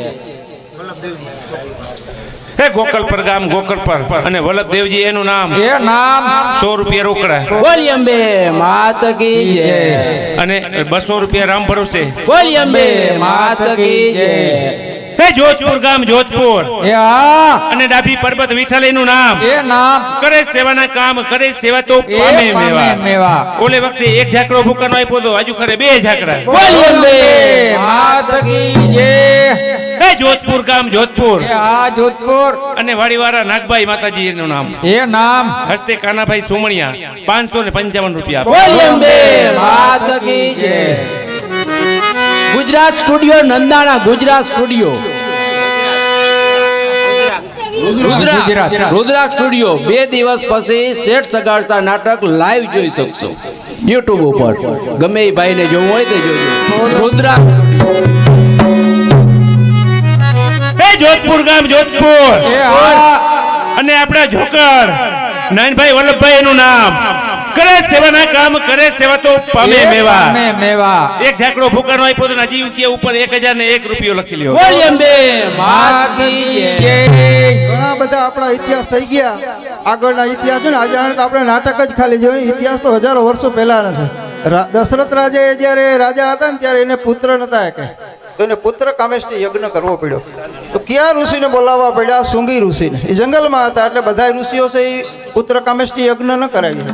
હે ગોકળપર ગામ ગોકળપર અને વલ્લભદેવજી એનું નામ એ નામ 100 રૂપિયા રોકડા બોલી અંબે માત કી જય. અને 200 રૂપિયા રામ ભરોસે બોલી અંબે માત કી જય. હે જોધપુર ગામ જોધપુર એ હા અને ડાભી પર્વત વિઠ્ઠલ એનું નામ એ નામ કરે સેવાના કામ કરે સેવા તો એ પામે પામે મેવા. ઓલે વખતે એક ઝાકડો ભૂકાનો આપ્યો તો આજુ ખરે 2 ઝાકડા બોલી અંબે માત કી જય. હે જોધપુર ગામ જોધપુર એ હા જોધપુર અને વાડીવાળા નાગભાઈ માતાજી એનું નામ એ નામ હસ્તે કાનાભાઈ સુમણિયા 555 રૂપિયા બોલી અંબે માત કી જય. ગુજરાત સ્ટુડિયો નંદાણા ગુજરાત સ્ટુડિયો રુદ્રાક્ષ સ્ટુડિયો 2 દિવસ પછી શેઠ સગાડતા નાટક લાઈવ જોઈ શકશો યુટ્યુબ ઉપર. ગમે એ ભાઈને જોવું હોય તે જોજો. રુદ્રાક્ષ હે જોધપુર ગામ જોધપુર એ હા અને આપણા જોકર નાનભાઈ વલ્લભભાઈ એનું નામ કરે સેવાના કામ કરે સેવા તો પામે મેવા પામે મેવા. એક ઝાકડો ભૂકાનો આપ્યો તો હજી કે ઉપર 1001 રૂપિયો લખી લ્યો બોલી અંબે માત કી જય. ઘણા બધા આપણા ઇતિહાસ થઈ ગયા આગળના ઇતિહાસ છે ને આજે આપણે નાટક જ ખાલી જોઈએ ઇતિહાસ તો હજારો વર્ષો પહેલાનો છે. દશરથ રાજાએ જ્યારે રાજા હતા ને ત્યારે એને પુત્ર નતા કે તો એને પુત્ર કામેષ્ટી યજ્ઞ કરવો પડ્યો તો કયા ઋષિને બોલાવવા પડ્યા? શુંગી ઋષિને. એ જંગલમાં હતા એટલે બધા ઋષિઓ છે એ પુત્ર કામેષ્ટી યજ્ઞ ન કરાવી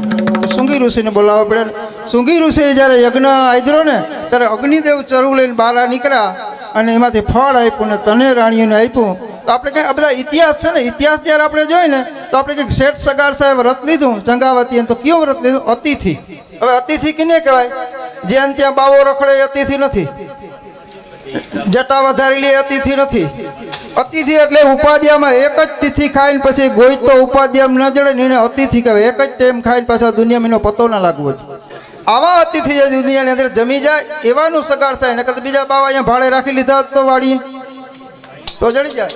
શુંગી ઋષિને બોલાવવા પડ્યા. શુંગી ઋષિએ જ્યારે યજ્ઞ આદર્યો ને ત્યારે અગ્નિદેવ ચરુ લઈને બહાર નીકળ્યા અને એમાંથી ફળ આપ્યું ને તને રાણીઓને આપ્યું. તો આપણે કંઈ આ બધા ઇતિહાસ છે ને ઇતિહાસ જ્યારે આપણે જોઈએ ને તો આપણે કંઈક શેઠ સગાર સાહેબ વ્રત લીધું ચંગાવતી તો કયું વ્રત લીધું? અતિથિ. હવે અતિથિ કેને કહેવાય? જેમ ત્યાં બાવો રખડે એ અતિથિ નથી, જટા વધારેલી અતિથિ નથી. અતિથિ એટલે ઉપાધ્યામાં એક જ તિથિ ખાઈને પછી ગોઈ તો ઉપાધ્યામ ન જડે ને એને અતિથિ કહેવાય. એક જ ટાઈમ ખાઈને પાછા દુનિયામાં એનો પતો ના લાગવો જ. આવા અતિથિ જે દુનિયાની અંદર જમી જાય એવાનું સગાડ થાય ને કદાચ બીજા બાવા અહીંયા ભાડે રાખી લીધા હોત તો વાડીએ તો જડી જાય.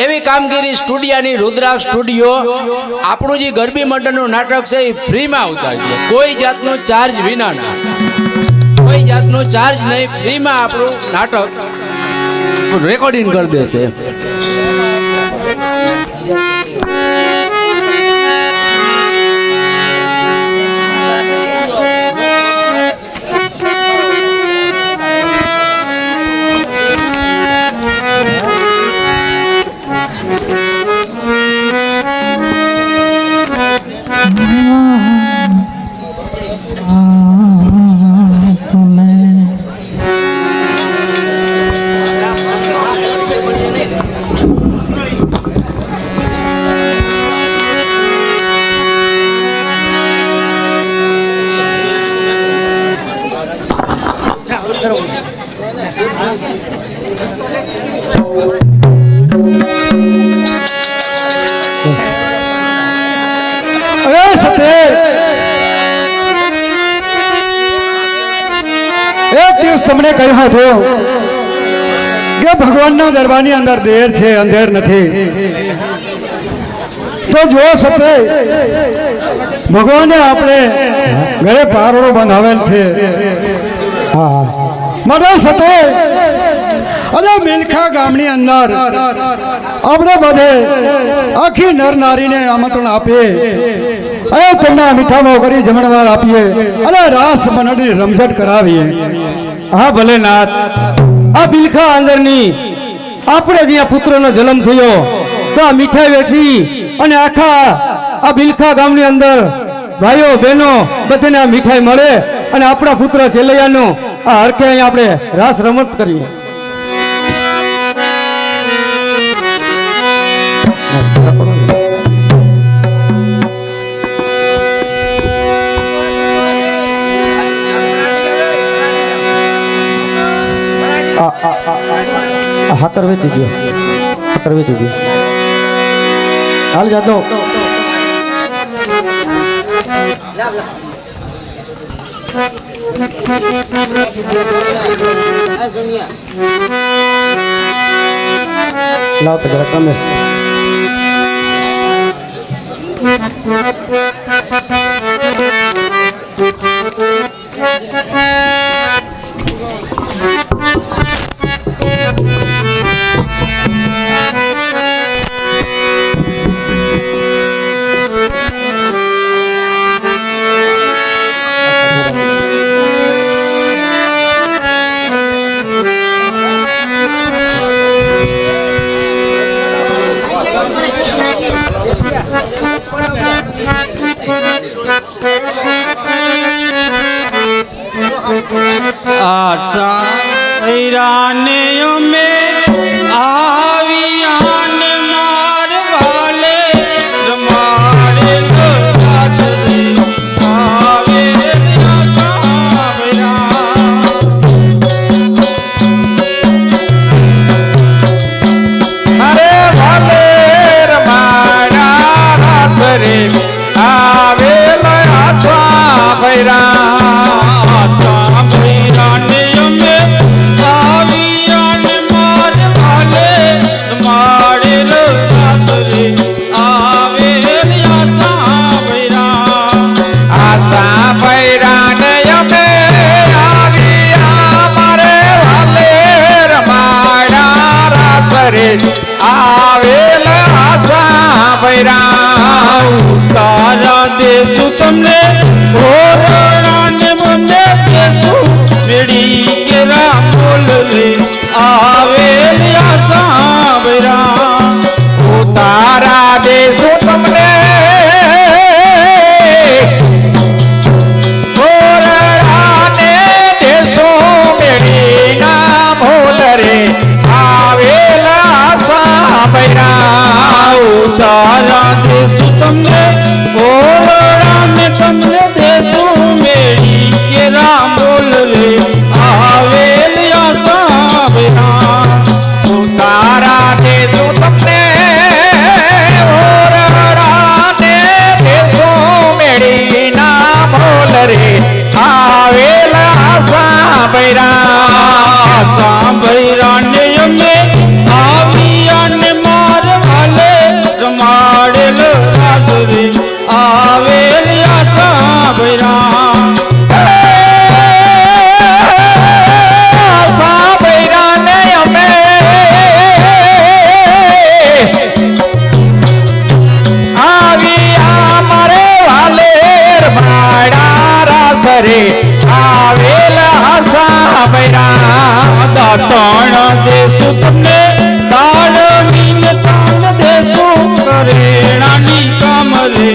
એવી કામગીરી સ્ટુડિયાની રુદ્રાક્ષ સ્ટુડિયો આપણું જે ગરબી મંડળનું નાટક છે એ ફ્રીમાં ઉતારશે. કોઈ જાતનો ચાર્જ વિનાના, કોઈ જાતનો ચાર્જ નહીં, ફ્રીમાં આપણું નાટક રેકોર્ડિંગ કરી દેશે. અરે સતે એક દિવસ તમને કહ્યું હતું કે ભગવાનના દરબારની અંદર દેર છે અંધેર નથી. તો જો સતે ભગવાને આપણે ઘરે પારણો બંધાવેલ છે. હા માટે સતે અને મિલખા ગામની અંદર આપણે બધે આખી નર નારીને આમંત્રણ આપીએ અને તેમના મીઠામાં કરી જમણવાર આપીએ અને રાસ બનાડી રમઝટ કરાવીએ. હા ભલેનાથ, આ બિલખા અંદરની આપણે જ્યાં પુત્રનો જન્મ થયો તો આ મીઠાઈ વેચી અને આખા આ બિલખા ગામની અંદર ભાઈઓ બહેનો બધાને આ મીઠાઈ મળે અને આપણા પુત્ર છેલ્લૈયાનો આ હરખે અહીં આપણે રાસ રમત કરીએ. હાકર વેચી ગયો, હાકર વેચી ગયો. હાલ જાતો લાવ તો જરાક રમેશ આશા હીરાને અમે આવિયાને માર વાલે રમાડે લોરાસરે આવે આશા અરે વાલે રમાડા રાત્રે આવેલા આશા ભૈરા તારા દેશું તમને ઓરણાને મને દેશું મેળી કેરા બોલ રે આવેલ આશા ભૈરા તારા દેશું તમને ઓરડાને દેશું મેળીના મોલ રે આવેલા આશા ભૈરા તારા દેશું તમને ઓરણાને તમને દેશું મેળી કેરા બોલ રે આવેલ આશા ભૈરા તારા દેશું તમને ઓરડાને દેશું મેળીના મોલ રે આવેલા આશા ભૈરા આશા ભૈરાને અમે આવિયાને માર વાલે રમાડેલ રાસરે આવેલ આશા ભૈરા આશા ભૈરાને અમે આવિયા મારે વાલે રમાડા રાસરે આવેલા આશા ભૈરા દાતાણ દેશું તમને તાળવીન તાણ દેશું કરેણાની કામરે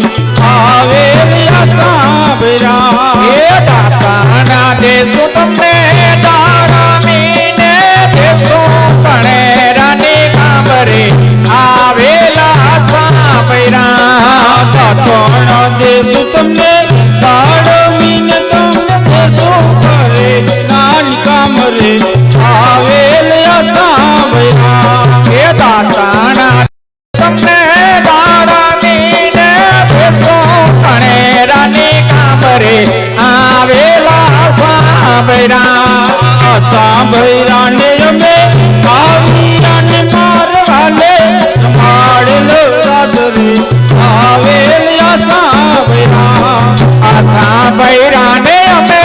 આવેલ આશા ભૈરા એ દાતાના દેશું તમને દારામીને દેશું કણેરાની કામરે આવેલા આશા ભૈરા દાતાણ દેશું તમને તાળવીન તાણ દેશું કરેણાની કામરે આવેલ આશા ભૈરા એ દાતાના તમને દારામીને દેશું કણેરાની કામરે આવેલા આશા ભૈરા આશા ભૈરાને અમે આવિયાને માર વાલે રમાડેલ રાસરે આવેલ આશા ભૈરા આશા ભૈરાને અમે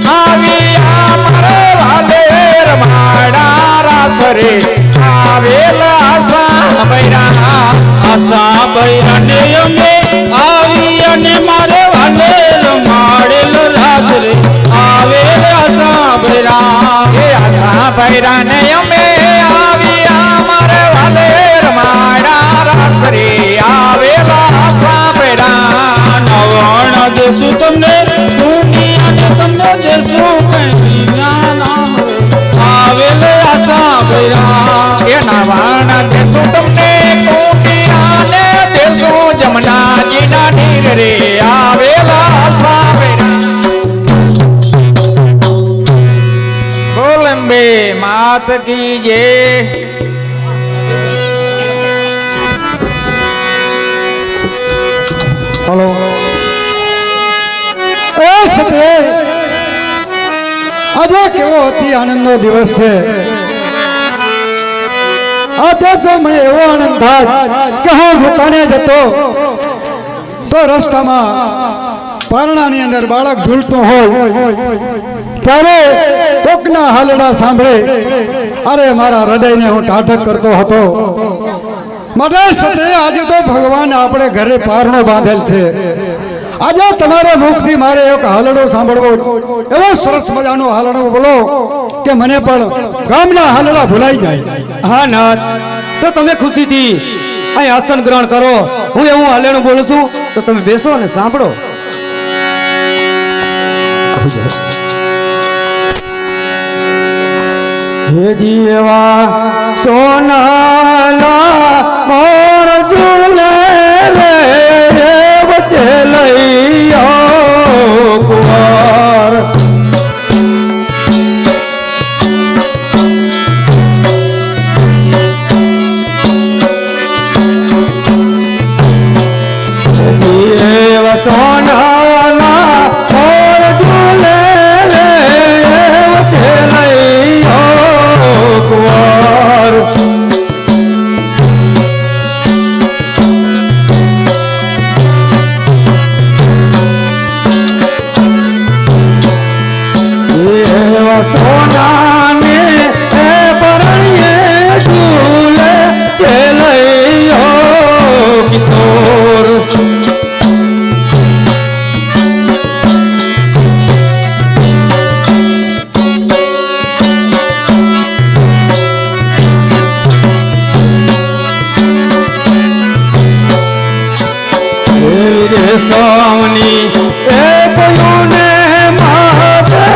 આવિયા મારે વાલે રમાડા રાસરે આવેલા આશા ભૈરા આશા ભૈરાને અમે આવિયાને મારે વાલે રમાડેલ રાસરે આવેલ આશા ભૈરા એ આશા ભૈરાને અમે આવિયા મારે વાલે રમાડા રાસરે આવેલા આશા ભૈરા નવાણ દેશું તમને દુનિયાને તમને દેશું કઈના નામ આવેલ આશા ભૈરા એ નવાણા દેશું તમને કોટિયાને દેશું જમનાજીના નીર રે આવેલા આશા ભૈરા બોલ અંબે માત કી જય હલો એ સતે આજે કેવો અતિ આનંદનો દિવસ છે. આજે તો મને એવો આનંદ થાય કે હું દુકાને જતો તો રસ્તામાં પારણાની અંદર બાળક ઝૂલતું હોય ત્યારે કોકના હાલડા સાંભળે અરે મારા હૃદયને હું ટાઢક કરતો હતો. માટે સતે આજે તો ભગવાન આપણે ઘરે પારણો બાંધેલ છે. આજે તમારા મુખથી મારે એક હાલડો સાંભળવો, એવો સરસ મજાનો હાલડો બોલો કે મને પણ ગામના હાલડા ભૂલાઈ જાય. હા નાથ, તો તમે ખુશીથી અહીં આસન ગ્રહણ કરો. હું એવું હાલેણું બોલું છું તો તમે બેસો અને સાંભળો. હે જીવા સોનાલા મોર ઝૂલે રે વચ્ચે લઈ આવો કુંવર. જીવા સોનાલા મોર ઝૂલે રે વચ્ચે લઈ આવો કુંવર. સોનાને એ પરણીએ ઝૂલે કે લઈ આવો કિશોર. સોમની એ પયુને માથે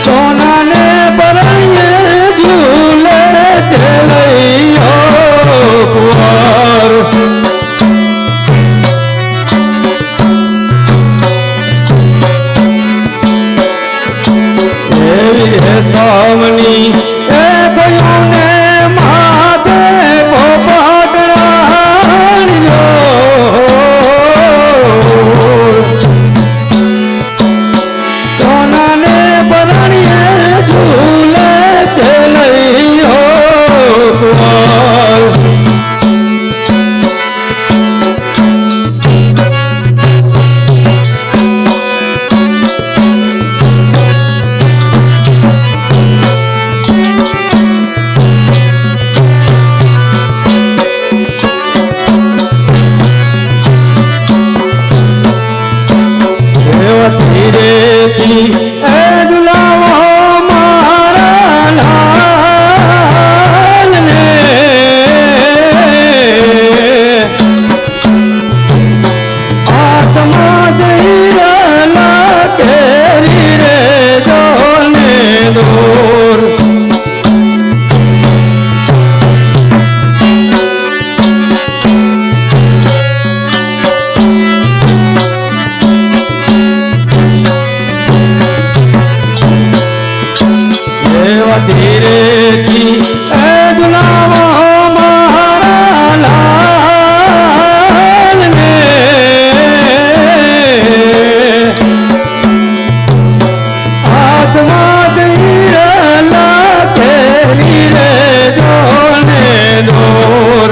સોનાને બરાઈએ ઝૂલે છે લઈ આવો કુંવર. એવી હે સામની એ ભયુને માથે સોનાને બરાણીએ ઝૂલે છે લઈ આવો કુંવર. ધીરેથી એ દુલાવો મારા લાલને આત્મા જઈલા કેરી રે જોને દોર. ધીરેથી એ દુલાવો મારા લાલને આત્મા જઈલા કેરી રે જોને દોર.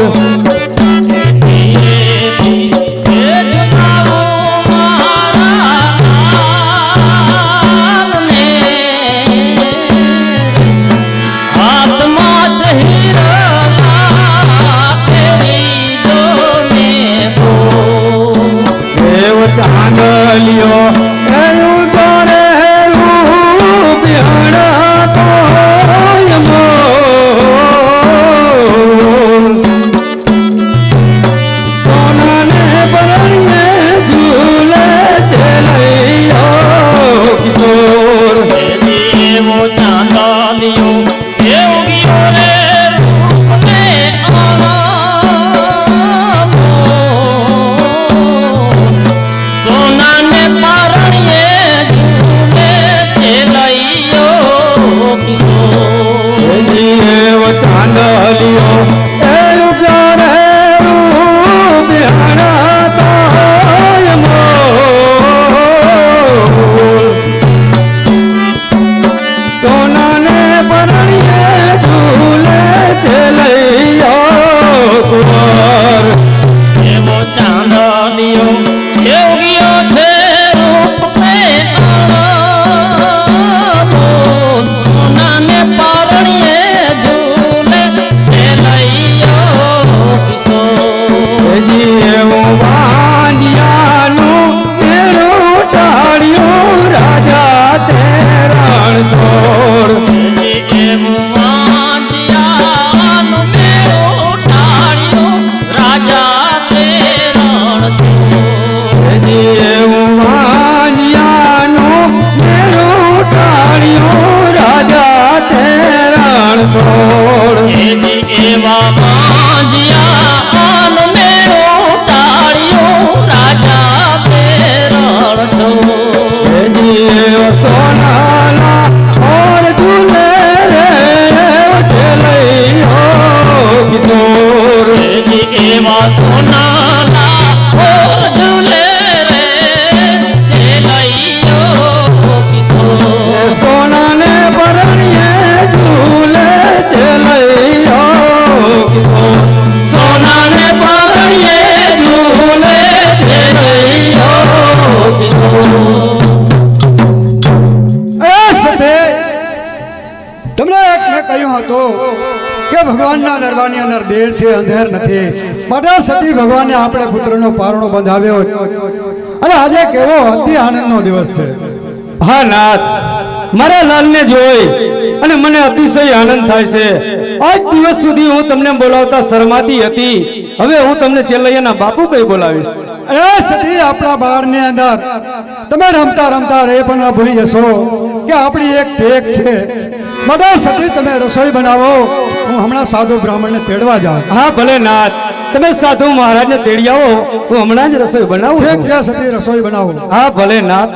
ચાંદલિયો એવું તોરે રૂપિયાણા તોય મોર. સોનાને પરણીએ ઝૂલે છે લઈ આવો કિશોર. એવો ચાંદલિયો એવું ગયો રે રૂપને સોનાને પરણીએ ઝૂલે છે લઈ આવો કિશોર. એવો ચાંદલિયો એવું પરણીએ ઝૂલે છે લઈયો કુંવર એવો ચાંદલિયો યોગીઓ છે રૂપ ને આળો સોનાને પરણીએ ઝૂલે છે લઈયો કિશોર હજી એવું વાંજિયાનું મેળું ટાળ્યું રાજા તે રણછોડ એવું વાંજિયાનું મેળું ટાળ્યું રાજા તે રણછોડ હજી એવું વાંજિયાનું મેળું ટાળ્યું રાજા તે રણછોડ એવા વાંજિયાનું મેળું ટાળ્યું રાજા તે રણછોડ હજી સોનાના ઓર ઝૂલે રે છે લઈયો કિશોર એવા સોનાલા ઓર ઝૂલે રે જે લઈયો કિશોર સોનાને પરણીએ ઝૂલે છે લઈયો કિશોર સોનાને પરણીએ ઝૂલે જે લઈયો કિશોર એ સતે તમને એક મેં કહ્યું હતું કે ભગવાનના દરબારની અંદર દેર છે અંધેર નથી માટે સતી ભગવાને આપણે પુત્રનો પારણો બંધાવ્યો અને આજે કેવો અતિ આનંદનો દિવસ છે. હા નાથ મારા લાલને જોઈ અને મને અતિશય આનંદ થાય છે. આજ દિવસ સુધી હું તમને બોલાવતા શરમાતી હતી, હવે હું તમને ચેલૈયાના બાપુ કઈ બોલાવીશ. એ સતી આપણા બાળની અંદર તમે રમતા રમતા રે પણ ન ભૂલી જશો કે આપણી એક ટેક છે. માટે સતી તમે રસોઈ બનાવો, હું હમણાં સાધુ બ્રાહ્મણને તેડવા જાઉં. હા ભલે નાથ, તમે સાધુ મહારાજને તેડી આવો, હું હમણાં જ રસોઈ બનાવું ઠીક છું. છે સતી રસોઈ બનાવો. હા ભલે નાથ.